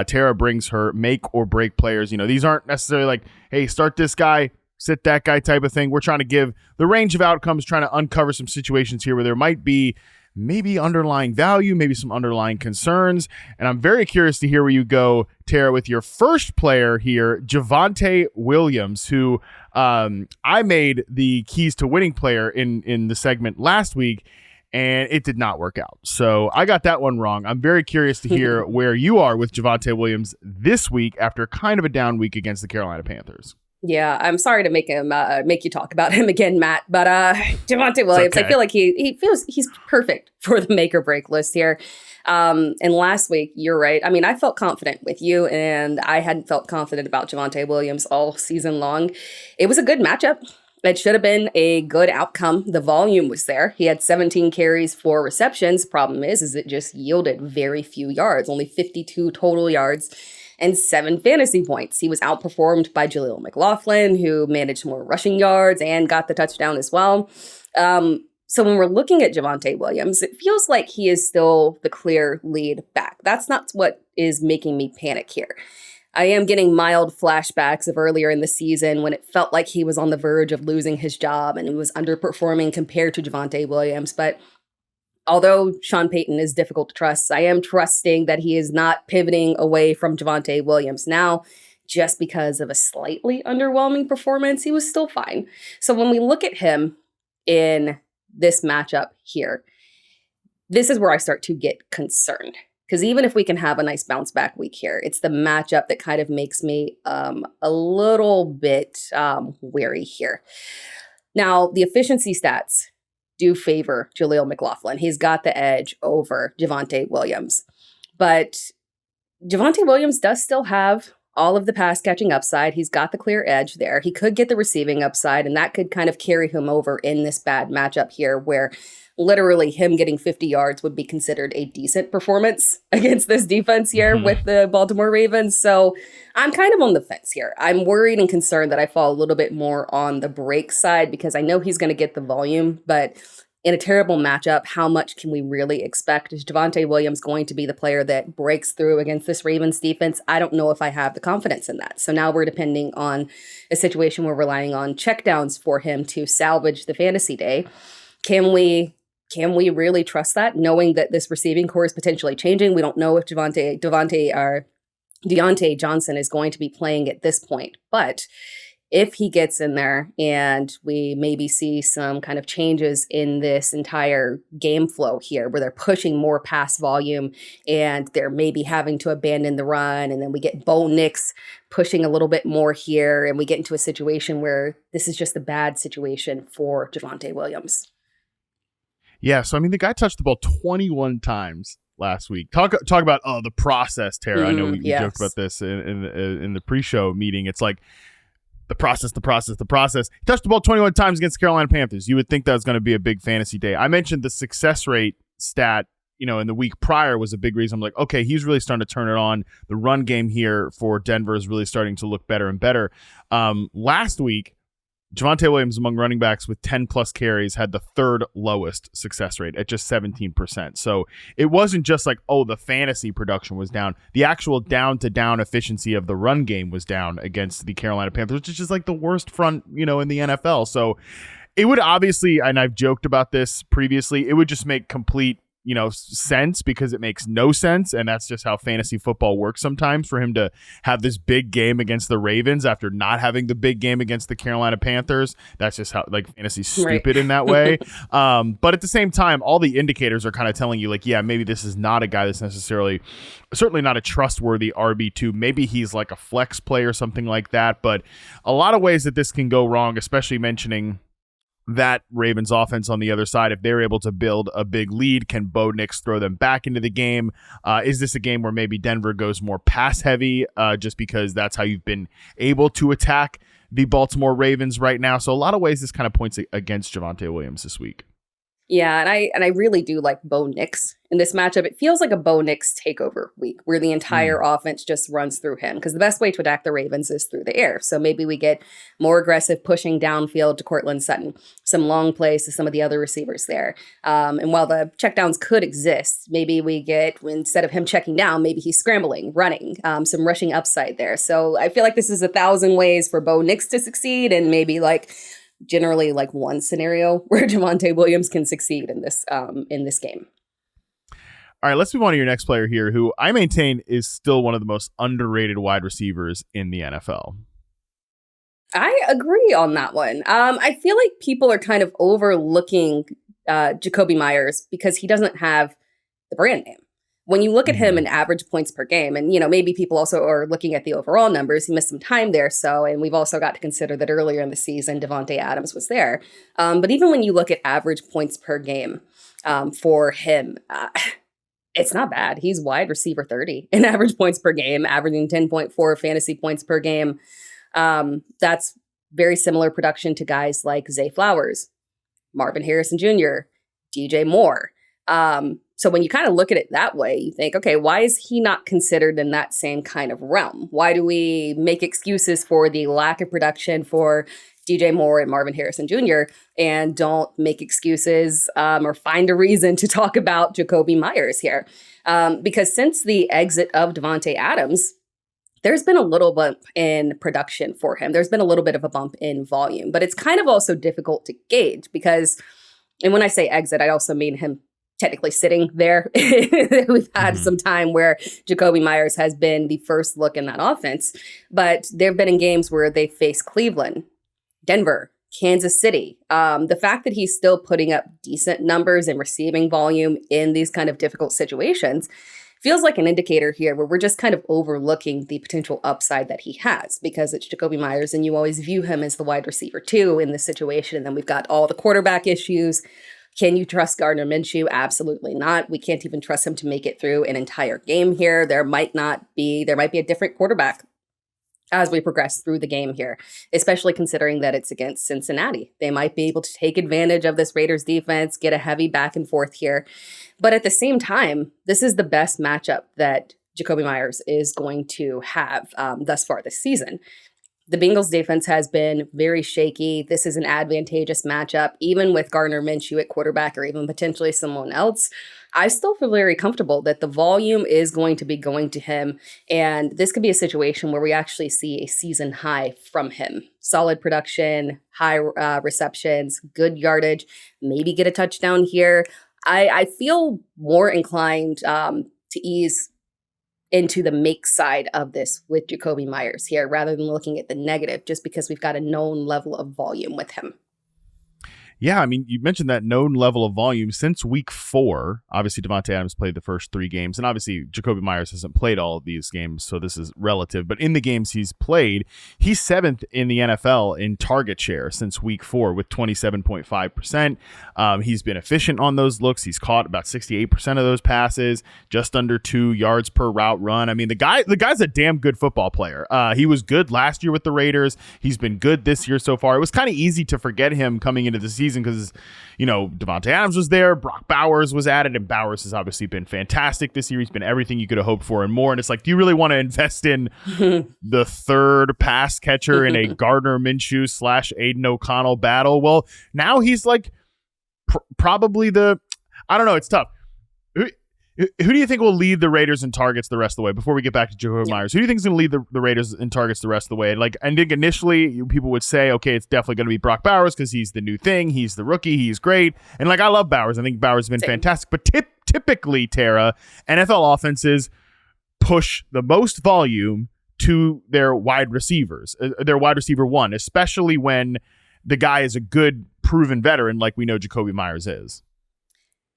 Tera brings her make or break players. These aren't necessarily hey, start this guy, sit that guy type of thing. We're trying to give the range of outcomes, trying to uncover some situations here where there might be maybe underlying value, maybe some underlying concerns. And I'm very curious to hear where you go, Tera, with your first player here, Javonte Williams, who I made the keys to winning player in the segment last week, and it did not work out. So I got that one wrong. I'm very curious to hear where you are with Javonte Williams this week after kind of a down week against the Carolina Panthers. Yeah, I'm sorry to make you talk about him again, Matt. But Javonte Williams, okay. I feel like he's perfect for the make or break list here. And last week, you're right. I mean, I felt confident with you, and I hadn't felt confident about Javonte Williams all season long. It was a good matchup. It should have been a good outcome. The volume was there. He had 17 carries, 4 receptions. Problem is it just yielded very few yards, only 52 total yards. and 7 fantasy points. He was outperformed by Jaleel McLaughlin, who managed more rushing yards and got the touchdown as well. So when we're looking at Javonte Williams, it feels like he is still the clear lead back. That's not what is making me panic here. I am getting mild flashbacks of earlier in the season when it felt like he was on the verge of losing his job and he was underperforming compared to Javonte Williams. But although Sean Payton is difficult to trust, I am trusting that he is not pivoting away from Javonte Williams now just because of a slightly underwhelming performance. He was still fine. So when we look at him in this matchup here, this is where I start to get concerned. Because even if we can have a nice bounce back week here, it's the matchup that kind of makes me a little bit wary here. Now, the efficiency stats do favor Jaleel McLaughlin. He's got the edge over Javonte Williams. But Javonte Williams does still have all of the pass catching upside. He's got the clear edge there. He could get the receiving upside, and that could kind of carry him over in this bad matchup here where literally him getting 50 yards would be considered a decent performance against this defense here with the Baltimore Ravens. So I'm kind of on the fence here. I'm worried and concerned that I fall a little bit more on the break side because I know he's going to get the volume, but in a terrible matchup, how much can we really expect? Is Javonte Williams going to be the player that breaks through against this Ravens defense? I don't know if I have the confidence in that. So now we're depending on a situation where we're relying on checkdowns for him to salvage the fantasy day. Can we really trust that, knowing that this receiving core is potentially changing? We don't know if Deontay Johnson is going to be playing at this point. But if he gets in there and we maybe see some kind of changes in this entire game flow here, where they're pushing more pass volume and they're maybe having to abandon the run, and then we get Bo Nix pushing a little bit more here, and we get into a situation where this is just a bad situation for Javonte Williams. Yeah, so I mean, the guy touched the ball 21 times last week. Talk about the process, Tara. I know we joked about this in the pre-show meeting. It's like the process. He touched the ball 21 times against the Carolina Panthers. You would think that was going to be a big fantasy day. I mentioned the success rate stat, in the week prior was a big reason. I'm like, okay, he's really starting to turn it on. The run game here for Denver is really starting to look better and better. Last week, Javonte Williams, among running backs with 10-plus carries, had the third lowest success rate at just 17%. So it wasn't just like, the fantasy production was down. The actual down-to-down efficiency of the run game was down against the Carolina Panthers, which is just like the worst front, in the NFL. So it would obviously, and I've joked about this previously, it would just make complete sense because it makes no sense. And that's just how fantasy football works sometimes, for him to have this big game against the Ravens after not having the big game against the Carolina Panthers. That's just how fantasy's stupid in that way. But at the same time, all the indicators are kind of telling you maybe this is not a guy that's certainly not a trustworthy RB2. Maybe he's like a flex play or something like that. But a lot of ways that this can go wrong, especially mentioning that Ravens offense on the other side. If they're able to build a big lead, can Bo Nix throw them back into the game? Is this a game where maybe Denver goes more pass heavy just because that's how you've been able to attack the Baltimore Ravens right now? So a lot of ways this kind of points against Javonte Williams this week. Yeah, and I really do like Bo Nix in this matchup. It feels like a Bo Nix takeover week where the entire offense just runs through him, because the best way to attack the Ravens is through the air. So maybe we get more aggressive pushing downfield to Cortland Sutton, some long plays to some of the other receivers there. And while the checkdowns could exist, maybe we get, instead of him checking down, maybe he's scrambling, running, some rushing upside there. So I feel like this is 1,000 ways for Bo Nix to succeed, and maybe generally one scenario where Javonte Williams can succeed in this game. All right, let's move on to your next player here, who I maintain is still one of the most underrated wide receivers in the NFL. I agree on that one. I feel like people are kind of overlooking Jacoby Myers because he doesn't have the brand name. When you look at him in average points per game, and, maybe people also are looking at the overall numbers, he missed some time there. So, and we've also got to consider that earlier in the season, Devontae Adams was there. But even when you look at average points per game for him, it's not bad. He's wide receiver 30 in average points per game, averaging 10.4 fantasy points per game. That's very similar production to guys like Zay Flowers, Marvin Harrison Jr., DJ Moore. So when you kind of look at it that way, you think, okay, why is he not considered in that same kind of realm? Why do we make excuses for the lack of production for DJ Moore and Marvin Harrison Jr. and don't make excuses or find a reason to talk about Jacoby Myers here? Because since the exit of Davante Adams, there's been a little bump in production for him. There's been a little bit of a bump in volume, but it's kind of also difficult to gauge because, and when I say exit, I also mean him technically sitting there. We've had some time where Jacoby Myers has been the first look in that offense, but they've been in games where they face Cleveland, Denver, Kansas City. The fact that he's still putting up decent numbers and receiving volume in these kind of difficult situations feels like an indicator here where we're just kind of overlooking the potential upside that he has because it's Jacoby Myers and you always view him as the wide receiver too in this situation. And then we've got all the quarterback issues. Can you trust Gardner Minshew? Absolutely not. We can't even trust him to make it through an entire game here. There might be a different quarterback as we progress through the game here, especially considering that it's against Cincinnati. They might be able to take advantage of this Raiders defense, get a heavy back and forth here. But at the same time, this is the best matchup that Jacoby Myers is going to have thus far this season. The Bengals defense has been very shaky. This is an advantageous matchup, even with Gardner Minshew at quarterback or even potentially someone else. I still feel very comfortable that the volume is going to be going to him. And this could be a situation where we actually see a season high from him. Solid production, high receptions, good yardage, maybe get a touchdown here. I feel more inclined to ease into the make side of this with Jacoby Myers here rather than looking at the negative just because we've got a known level of volume with him. Yeah, I mean, you mentioned that known level of volume since week 4. Obviously, Davante Adams played the first 3 games, and obviously Jacoby Myers hasn't played all of these games, so this is relative. But in the games he's played, he's 7th in the NFL in target share since week 4 with 27.5%. He's been efficient on those looks. He's caught about 68% of those passes, just under 2 yards per route run. I mean, the guy's a damn good football player. He was good last year with the Raiders. He's been good this year so far. It was kind of easy to forget him coming into the season because, you know, Davante Adams was there, Brock Bowers was added, and Bowers has obviously been fantastic this year. He's been everything you could have hoped for and more. And it's like, do you really want to invest in the third pass catcher in a Gardner Minshew / Aiden O'Connell battle? Well, now he's like probably I don't know. It's tough. Who do you think will lead the Raiders in targets the rest of the way? Before we get back to Jacoby Myers, who do you think is going to lead the Raiders in targets the rest of the way? Like, I think initially people would say, okay, it's definitely going to be Brock Bowers because he's the new thing. He's the rookie. He's great. And like, I love Bowers. I think Bowers has been fantastic. But typically, Tera, NFL offenses push the most volume to their wide receivers, their wide receiver one, especially when the guy is a good, proven veteran like we know Jacoby Myers is.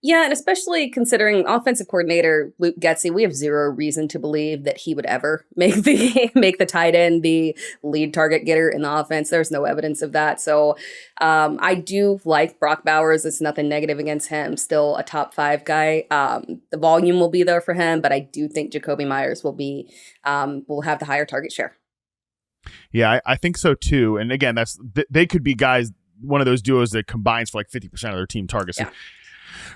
Yeah, and especially considering offensive coordinator Luke Getsy, we have zero reason to believe that he would ever make the tight end the lead target getter in the offense. There's no evidence of that. So I do like Brock Bowers. It's nothing negative against him. Still a top 5 guy. The volume will be there for him, but I do think Jacoby Myers will have the higher target share. Yeah, I think so too. And again, they could be guys, one of those duos that combines for like 50% of their team targets. Yeah.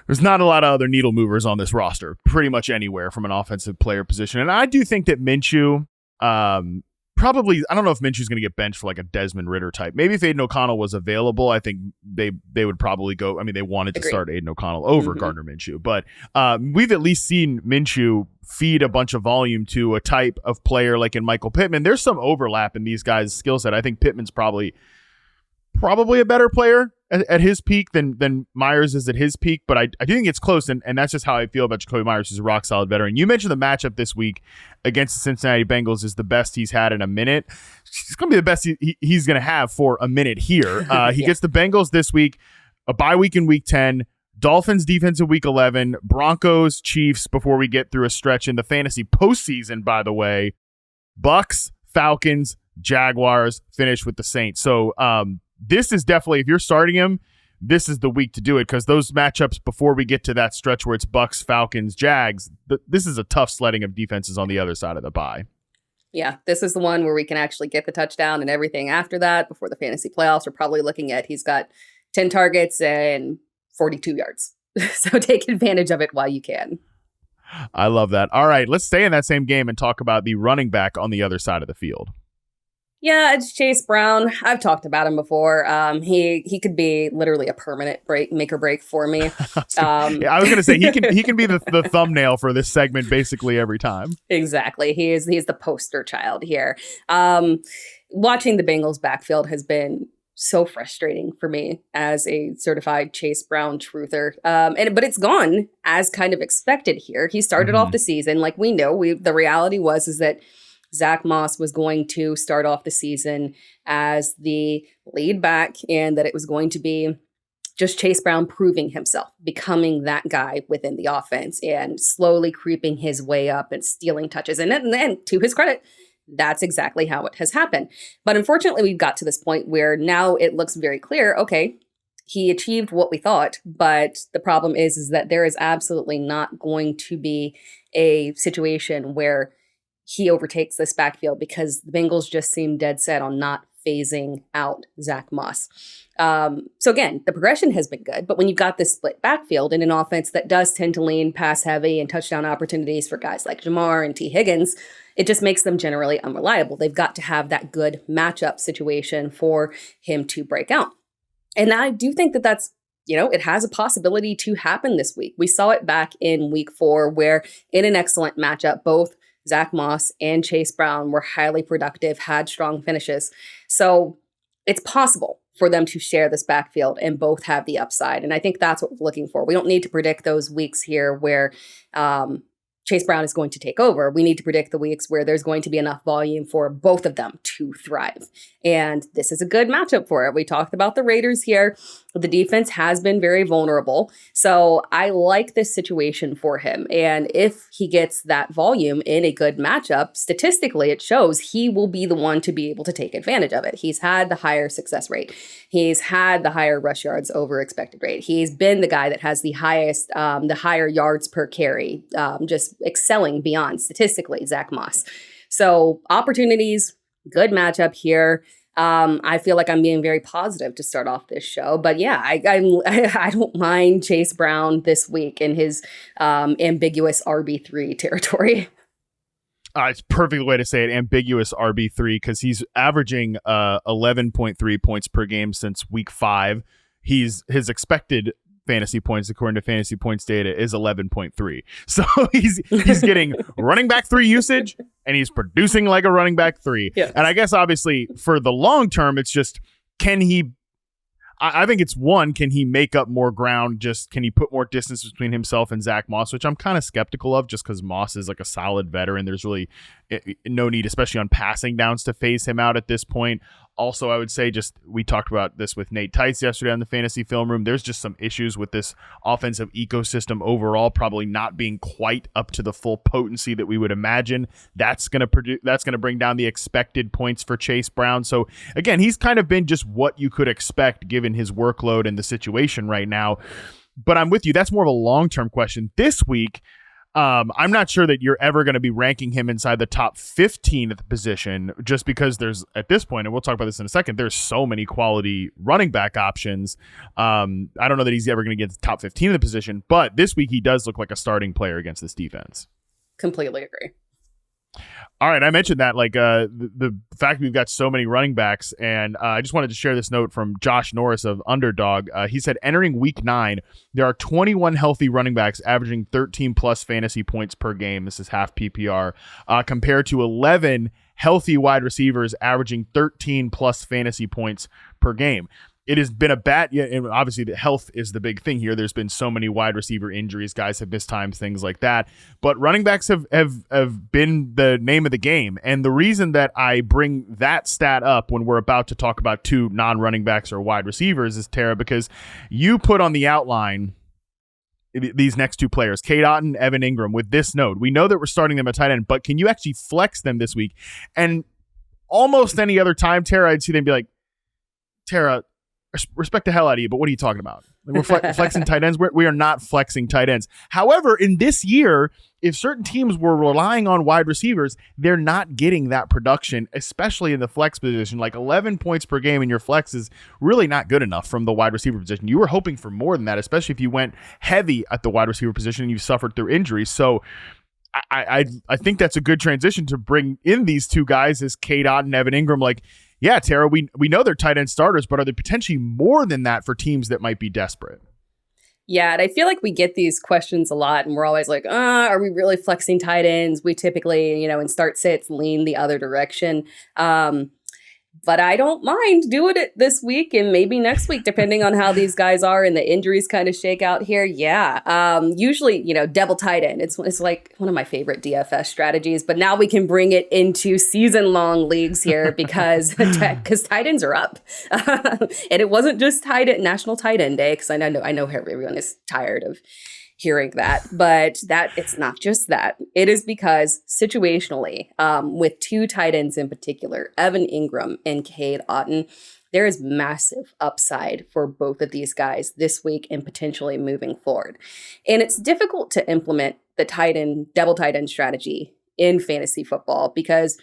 There's not a lot of other needle movers on this roster, pretty much anywhere from an offensive player position. And I do think that Minshew, probably, I don't know if Minshew's going to get benched for like a Desmond Ridder type. Maybe if Aiden O'Connell was available, I think they would probably go. I mean, they wanted to start Aiden O'Connell over Gardner Minshew. But we've at least seen Minshew feed a bunch of volume to a type of player like in Michael Pittman. There's some overlap in these guys' skill set. I think Pittman's probably a better player at his peak than Myers is at his peak, but I do think it's close, and that's just how I feel about Jacoby Myers. He's a rock-solid veteran. You mentioned the matchup this week against the Cincinnati Bengals is the best he's had in a minute. It's going to be the best he's going to have for a minute here. He gets the Bengals this week, a bye week in Week 10, Dolphins defense in Week 11, Broncos, Chiefs before we get through a stretch in the fantasy postseason, by the way. Bucks, Falcons, Jaguars, finish with the Saints. So, this is definitely, if you're starting him, this is the week to do it because those matchups before we get to that stretch where it's Bucks, Falcons, Jags, this is a tough sledding of defenses on the other side of the bye. Yeah, this is the one where we can actually get the touchdown and everything after that. Before the fantasy playoffs, we're probably looking at he's got 10 targets and 42 yards. So take advantage of it while you can. I love that. All right, let's stay in that same game and talk about the running back on the other side of the field. Yeah, it's Chase Brown. I've talked about him before. He could be literally a permanent make or break for me. I was going to say he can be the thumbnail for this segment basically every time. Exactly. He's the poster child here. Watching the Bengals backfield has been so frustrating for me as a certified Chase Brown truther. But it's gone as kind of expected here. He started off the season like we know. The reality is that Zach Moss was going to start off the season as the lead back, and that it was going to be just Chase Brown proving himself, becoming that guy within the offense and slowly creeping his way up and stealing touches. And then to his credit, that's exactly how it has happened. But unfortunately, we've got to this point where now it looks very clear, okay, he achieved what we thought, but the problem is that there is absolutely not going to be a situation where he overtakes this backfield, because the Bengals just seem dead set on not phasing out Zach Moss. So again, the progression has been good, but when you've got this split backfield in an offense that does tend to lean pass heavy and touchdown opportunities for guys like Jamar and T. Higgins, it just makes them generally unreliable. They've got to have that good matchup situation for him to break out. And I do think that that's, it has a possibility to happen this week. We saw it back in week 4, where in an excellent matchup, both Zach Moss and Chase Brown were highly productive, had strong finishes. So it's possible for them to share this backfield and both have the upside. And I think that's what we're looking for. We don't need to predict those weeks here where Chase Brown is going to take over. We need to predict the weeks where there's going to be enough volume for both of them to thrive. And this is a good matchup for it. We talked about the Raiders here. The defense has been very vulnerable. So I like this situation for him. And if he gets that volume in a good matchup, statistically, it shows he will be the one to be able to take advantage of it. He's had the higher success rate. He's had the higher rush yards over expected rate. He's been the guy that has the highest, the higher yards per carry, just excelling beyond statistically Zach Moss. So opportunities, good matchup here. I feel like I'm being very positive to start off this show, but yeah, I don't mind Chase Brown this week in his ambiguous RB3 territory. It's a perfect way to say it, ambiguous RB3, because he's averaging 11.3 points per game since week 5. His expected fantasy points, according to fantasy points data, is 11.3. So he's getting running back 3 usage, and he's producing like a running back 3. Yeah. And I guess obviously for the long term, it's just, can he, I think it's one, can he make up more ground? Just can he put more distance between himself and Zach Moss, which I'm kind of skeptical of, just because Moss is like a solid veteran. There's really no need, especially on passing downs, to phase him out at this point. Also, I would say, just, we talked about this with Nate Tice yesterday on the Fantasy Film Room. There's just some issues with this offensive ecosystem overall, probably not being quite up to the full potency that we would imagine. That's going to bring down the expected points for Chase Brown. So again, he's kind of been just what you could expect given his workload and the situation right now. But I'm with you. That's more of a long-term question. This week, I'm not sure that you're ever going to be ranking him inside the top 15 at the position, just because there's, at this point, and we'll talk about this in a second, there's so many quality running back options. I don't know that he's ever going to get to the top 15 of the position, but this week he does look like a starting player against this defense. Completely agree. All right, I mentioned that, like the fact we've got so many running backs, and I just wanted to share this note from Josh Norris of Underdog. He said, entering week 9, there are 21 healthy running backs averaging 13 plus fantasy points per game. This is half PPR, compared to 11 healthy wide receivers averaging 13 plus fantasy points per game. It has been a bad, and obviously the health is the big thing here. There's been so many wide receiver injuries, guys have missed time, things like that. But running backs have been the name of the game. And the reason that I bring that stat up when we're about to talk about 2 non-running backs or wide receivers is, Tera, because you put on the outline these next 2 players, Cade Otton, Evan Ingram, with this note. We know that we're starting them at tight end, but can you actually flex them this week? And almost any other time, Tera, I'd see them be like, Tera, respect the hell out of you, but what are you talking about? Like, we're flexing tight ends. We are not flexing tight ends. However, in this year, if certain teams were relying on wide receivers, they're not getting that production, especially in the flex position. Like 11 points per game in your flex is really not good enough from the wide receiver position. You were hoping for more than that, especially if you went heavy at the wide receiver position and you suffered through injuries. So I think that's a good transition to bring in these two guys as Cade Otton and Evan Ingram. Like, yeah, Tara, we know they're tight end starters, but are they potentially more than that for teams that might be desperate? Yeah, and I feel like we get these questions a lot, and we're always like, are we really flexing tight ends? We typically, in start sits, lean the other direction. But I don't mind doing it this week and maybe next week, depending on how these guys are and the injuries kind of shake out here. Yeah. Usually, double tight end. It's like one of my favorite DFS strategies, but now we can bring it into season-long leagues here because tight ends are up. And it wasn't just National Tight End Day, because I know everyone is tired of hearing that, but it's not just that. It is because situationally, with two tight ends in particular, Evan Ingram and Cade Otton, there is massive upside for both of these guys this week and potentially moving forward. And it's difficult to implement the double tight end strategy in fantasy football because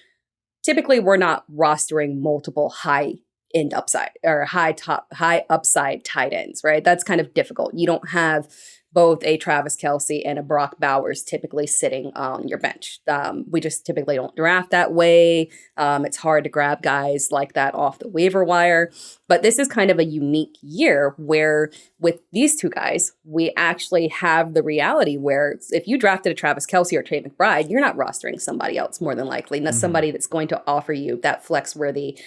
typically we're not rostering multiple high end upside or high upside tight ends, right? That's kind of difficult. You don't have both a Travis Kelce and a Brock Bowers typically sitting on your bench. We just typically don't draft that way. It's hard to grab guys like that off the waiver wire. But this is kind of a unique year where with these two guys, we actually have the reality where if you drafted a Travis Kelce or Trey McBride, you're not rostering somebody else more than likely. And that's somebody that's going to offer you that flex-worthy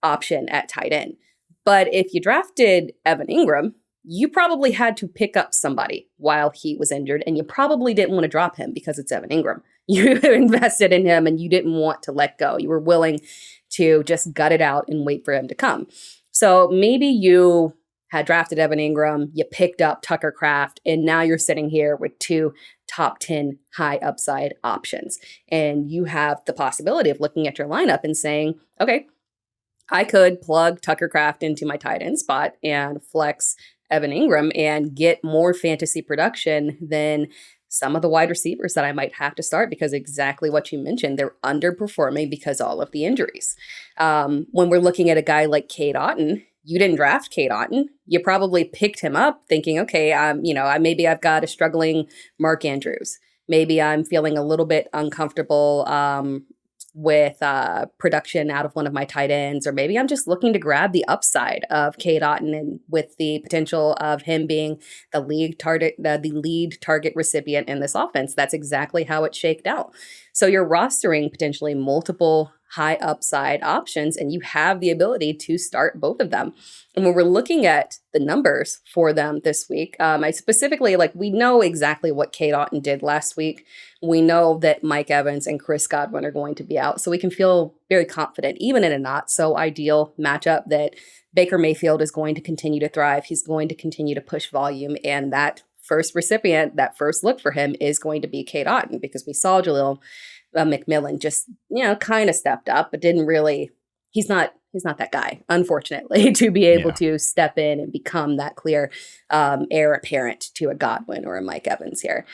option at tight end. But if you drafted Evan Ingram, you probably had to pick up somebody while he was injured, and you probably didn't want to drop him because it's Evan Ingram. You invested in him and you didn't want to let go. You were willing to just gut it out and wait for him to come. So maybe you had drafted Evan Ingram, you picked up Tucker Kraft, and now you're sitting here with two top 10 high upside options. And you have the possibility of looking at your lineup and saying, okay, I could plug Tucker Kraft into my tight end spot and flex Evan Ingram and get more fantasy production than some of the wide receivers that I might have to start because exactly what you mentioned, they're underperforming because all of the injuries. When we're looking at a guy like Cade Otton, you didn't draft Cade Otton. You probably picked him up thinking, okay, maybe I've got a struggling Mark Andrews. Maybe I'm feeling a little bit uncomfortable with production out of one of my tight ends, or maybe I'm just looking to grab the upside of Cade Otton and with the potential of him being the lead target recipient in this offense. That's exactly how it shaked out. So you're rostering potentially multiple high upside options, and you have the ability to start both of them. And when we're looking at the numbers for them this week, I specifically, we know exactly what Cade Otton did last week. We know that Mike Evans and Chris Godwin are going to be out, so we can feel very confident, even in a not so ideal matchup, that Baker Mayfield is going to continue to thrive. He's going to continue to push volume, and that first recipient, that first look for him is going to be Cade Otton, because we saw Jaleel McMillan just, kind of stepped up, but didn't really, he's not that guy, unfortunately, to be able to step in and become that clear heir apparent to a Godwin or a Mike Evans here.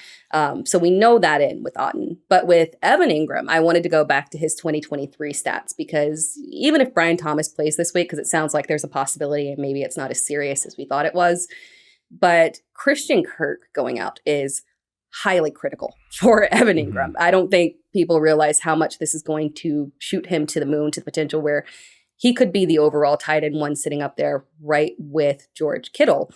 So we know that in with Otton. But with Evan Ingram, I wanted to go back to his 2023 stats, because even if Brian Thomas plays this week, because it sounds like there's a possibility and maybe it's not as serious as we thought it was, but Christian Kirk going out is highly critical for Evan Ingram. I don't think people realize how much this is going to shoot him to the moon, to the potential where he could be the overall tight end one sitting up there right with George Kittle,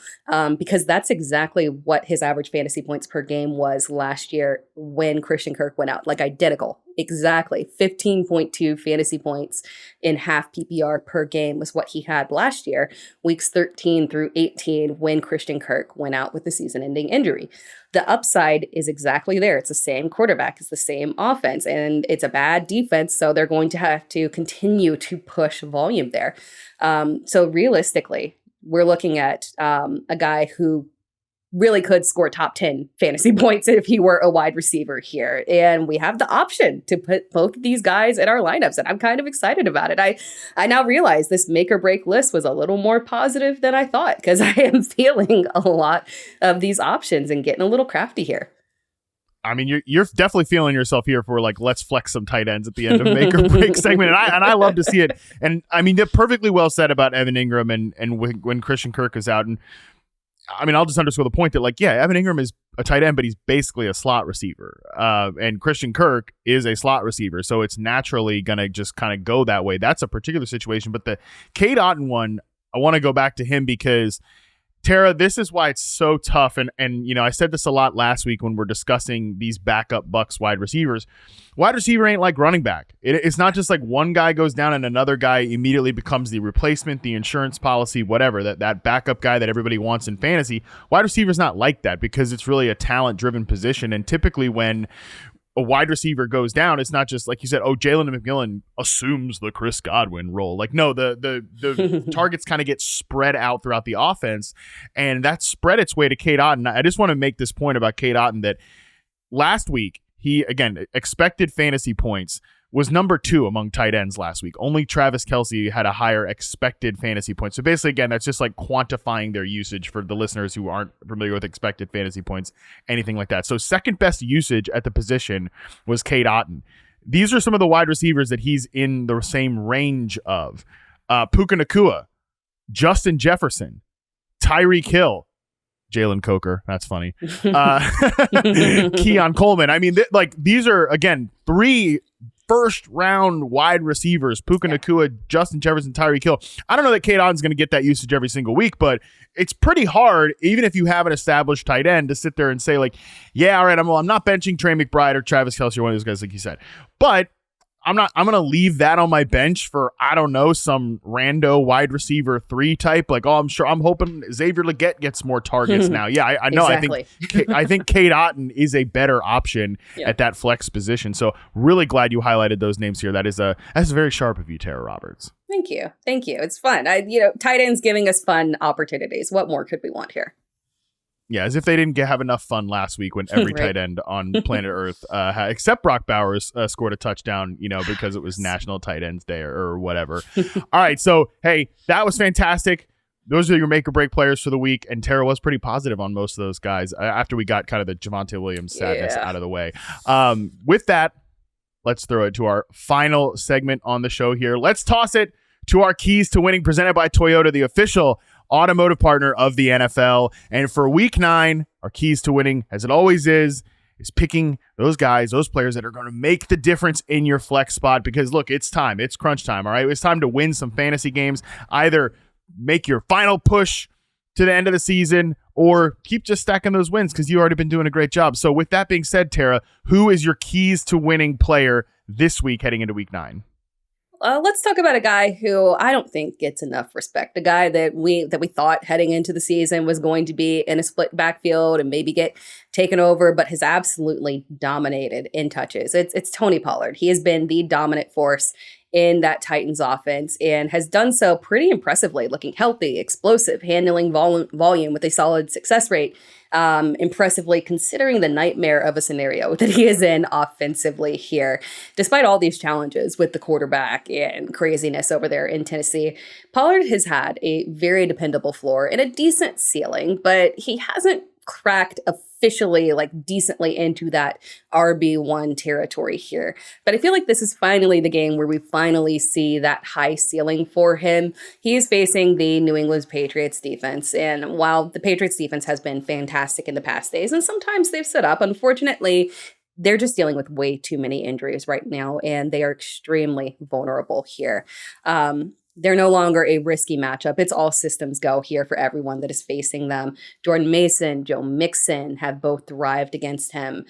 because that's exactly what his average fantasy points per game was last year when Christian Kirk went out, identical. Exactly. 15.2 fantasy points in half PPR per game was what he had last year, weeks 13 through 18, when Christian Kirk went out with the season-ending injury. The upside is exactly there. It's the same quarterback, it's the same offense, and it's a bad defense, so they're going to have to continue to push volume there. So realistically, we're looking at a guy who really could score top 10 fantasy points if he were a wide receiver here. And we have the option to put both of these guys in our lineups. And I'm kind of excited about it. I now realize this make or break list was a little more positive than I thought, because I am feeling a lot of these options and getting a little crafty here. I mean, you're definitely feeling yourself here for like, let's flex some tight ends at the end of make or break segment. And I love to see it. And I mean, they're perfectly well said about Evan Ingram and when Christian Kirk is out. And I mean, I'll just underscore the point that, like, yeah, Evan Ingram is a tight end, but he's basically a slot receiver. And Christian Kirk is a slot receiver. So it's naturally going to just kind of go that way. That's a particular situation. But the Cade Otton one, I want to go back to him because, Tera, this is why it's so tough. And you know, I said this a lot last week when we're discussing these backup Bucs wide receivers. Wide receiver ain't like running back. It's not just like one guy goes down and another guy immediately becomes the replacement, the insurance policy, whatever, that backup guy that everybody wants in fantasy. Wide receiver is not like that because it's really a talent-driven position. And typically when a wide receiver goes down, it's not just like you said, oh, Jalen McMillan assumes the Chris Godwin role. Like, no, the targets kind of get spread out throughout the offense, and that spread its way to Cade Otton. I just want to make this point about Cade Otton that last week, he, again, expected fantasy points was number 2 among tight ends last week. Only Travis Kelce had a higher expected fantasy points. So basically, again, that's just like quantifying their usage for the listeners who aren't familiar with expected fantasy points, anything like that. So second best usage at the position was Cade Otton. These are some of the wide receivers that he's in the same range of. Puka Nacua, Justin Jefferson, Tyreek Hill, Jalen Coker. That's funny. Keon Coleman. I mean, these are, again, 3 first round wide receivers, Puka Nacua, Justin Jefferson, Tyreek Hill. I don't know that Cade Otton's going to get that usage every single week, but it's pretty hard, even if you have an established tight end, to sit there and say, like, yeah, all right, I'm not benching Trey McBride or Travis Kelce or one of those guys, like you said. But I'm going to leave that on my bench for, I don't know, some rando wide receiver 3 type. Like, I'm hoping Xavier Legette gets more targets now. Yeah, I know. Exactly. I think Cade Otton is a better option at that flex position. So really glad you highlighted those names here. That's very sharp of you, Tera Roberts. Thank you. It's fun. Tight ends giving us fun opportunities. What more could we want here? Yeah, as if they didn't have enough fun last week when every tight end on planet Earth, except Brock Bowers, scored a touchdown, because it was National Tight Ends Day or whatever. All right, so, hey, that was fantastic. Those are your make or break players for the week, and Tera was pretty positive on most of those guys after we got kind of the Javonte Williams sadness out of the way. With that, let's throw it to our final segment on the show here. Let's toss it to our keys to winning, presented by Toyota, the official automotive partner of the NFL. And for week 9, our keys to winning, as it always is picking those guys, those players that are going to make the difference in your flex spot. Because look, it's crunch time. All right. It's time to win some fantasy games, either make your final push to the end of the season or keep just stacking those wins because you've already been doing a great job. So with that being said, Tera, who is your keys to winning player this week heading into week 9? Let's talk about a guy who I don't think gets enough respect. A guy that we thought heading into the season was going to be in a split backfield and maybe get taken over, but has absolutely dominated in touches. It's Tony Pollard. He has been the dominant force in that Titans offense and has done so pretty impressively, looking healthy, explosive, handling volume with a solid success rate. Impressively considering the nightmare of a scenario that he is in offensively here. Despite all these challenges with the quarterback and craziness over there in Tennessee, Pollard has had a very dependable floor and a decent ceiling, but he hasn't cracked officially decently into that RB1 territory here. But I feel like this is finally the game where we finally see that high ceiling for him. He is facing the New England Patriots defense. And while the Patriots defense has been fantastic in the past days, and sometimes they've set up, unfortunately, they're just dealing with way too many injuries right now, and they are extremely vulnerable here. They're no longer a risky matchup. It's all systems go here for everyone that is facing them. Jordan Mason, Joe Mixon have both thrived against him.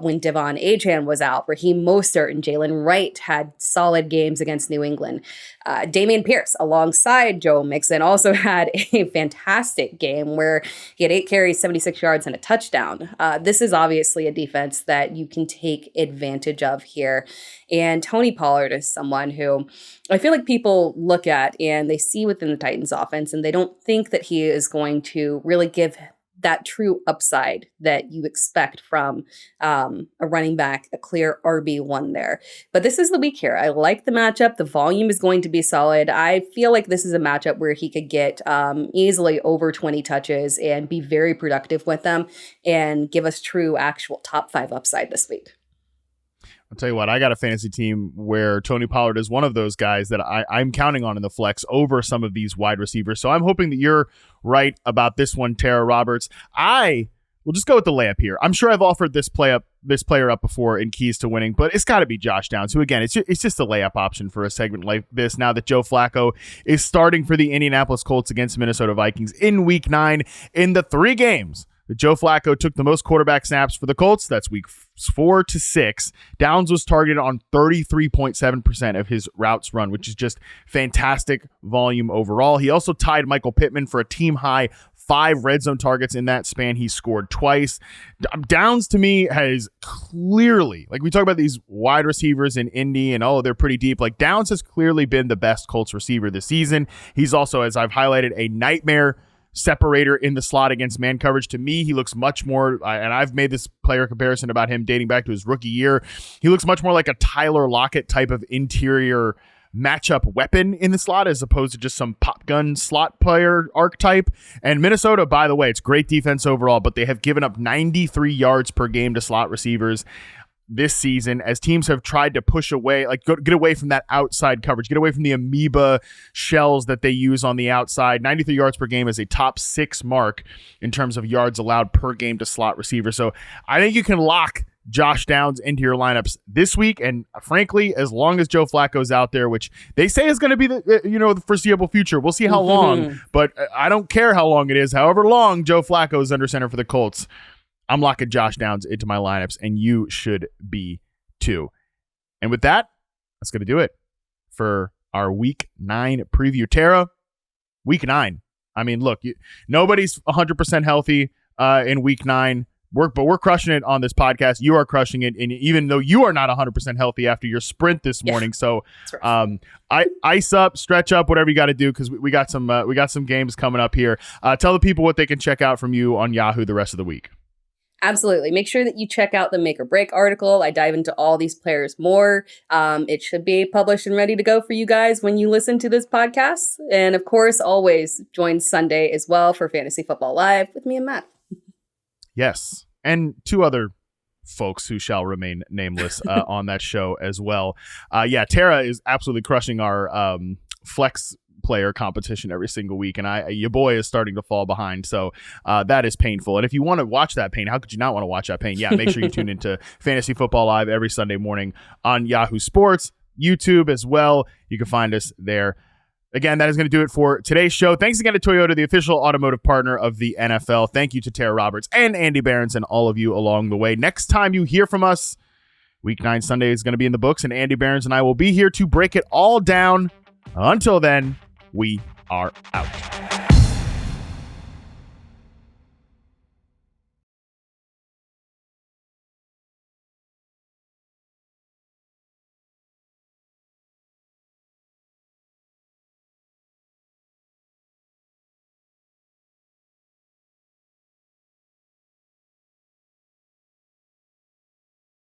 When Devon Achane was out, Raheem Mostert and Jalen Wright had solid games against New England. Dameon Pierce, alongside Joe Mixon, also had a fantastic game where he had 8 carries, 76 yards, and a touchdown. This is obviously a defense that you can take advantage of here. And Tony Pollard is someone who I feel like people look at and they see within the Titans offense and they don't think that he is going to really give that true upside that you expect from a running back, a clear RB1 there. But this is the week here. I like the matchup. The volume is going to be solid. I feel like this is a matchup where he could get easily over 20 touches and be very productive with them and give us true actual top 5 upside this week. I'll tell you what, I got a fantasy team where Tony Pollard is one of those guys that I'm counting on in the flex over some of these wide receivers. So I'm hoping that you're right about this one, Tera Roberts. I will just go with the layup here. I'm sure I've offered this player up before in keys to winning, but it's got to be Josh Downs, who again, it's just a layup option for a segment like this now that Joe Flacco is starting for the Indianapolis Colts against Minnesota Vikings in Week 9 in the 3 games. Joe Flacco took the most quarterback snaps for the Colts. That's week 4 to 6. Downs was targeted on 33.7% of his routes run, which is just fantastic volume overall. He also tied Michael Pittman for a team high 5 red zone targets in that span. He scored twice. Downs to me has clearly, like we talk about these wide receivers in Indy and they're pretty deep. Like Downs has clearly been the best Colts receiver this season. He's also, as I've highlighted, a nightmare separator in the slot against man coverage. To me, he looks much more, and I've made this player comparison about him dating back to his rookie year. He looks much more like a Tyler Lockett type of interior matchup weapon in the slot as opposed to just some pop gun slot player archetype. And Minnesota, by the way, it's great defense overall, but they have given up 93 yards per game to slot receivers this season as teams have tried to push away, get away from that outside coverage, get away from the amoeba shells that they use on the outside. 93 yards per game is a top 6 mark in terms of yards allowed per game to slot receivers. So I think you can lock Josh Downs into your lineups this week. And frankly, as long as Joe Flacco's out there, which they say is going to be the foreseeable future, we'll see how long, but I don't care how long it is. However long Joe Flacco is under center for the Colts, I'm locking Josh Downs into my lineups, and you should be too. And with that, that's going to do it for our Week 9 preview. Tera, Week 9. I mean, look, nobody's 100% healthy in Week 9, but we're crushing it on this podcast. You are crushing it, and even though you are not 100% healthy after your sprint this morning, so ice up, stretch up, whatever you got to do, because we got some games coming up here. Tell the people what they can check out from you on Yahoo the rest of the week. Absolutely. Make sure that you check out the Make or Break article. I dive into all these players more. It should be published and ready to go for you guys when you listen to this podcast. And of course, always join Sunday as well for Fantasy Football Live with me and Matt. Yes. And 2 other folks who shall remain nameless on that show as well. Tera is absolutely crushing our flex player competition every single week, and your boy is starting to fall behind, so that is painful. And if you want to watch that pain, how could you not want to watch that pain? Make sure you tune into Fantasy Football Live every Sunday morning on Yahoo Sports, YouTube as well. You can find us there. Again, that is going to do it for today's show. Thanks again to Toyota, the official automotive partner of the NFL. Thank you to Tera Roberts and Andy Behrens and all of you along the way. Next time you hear from us, Week 9 Sunday is going to be in the books, and Andy Behrens and I will be here to break it all down. Until then, we are out.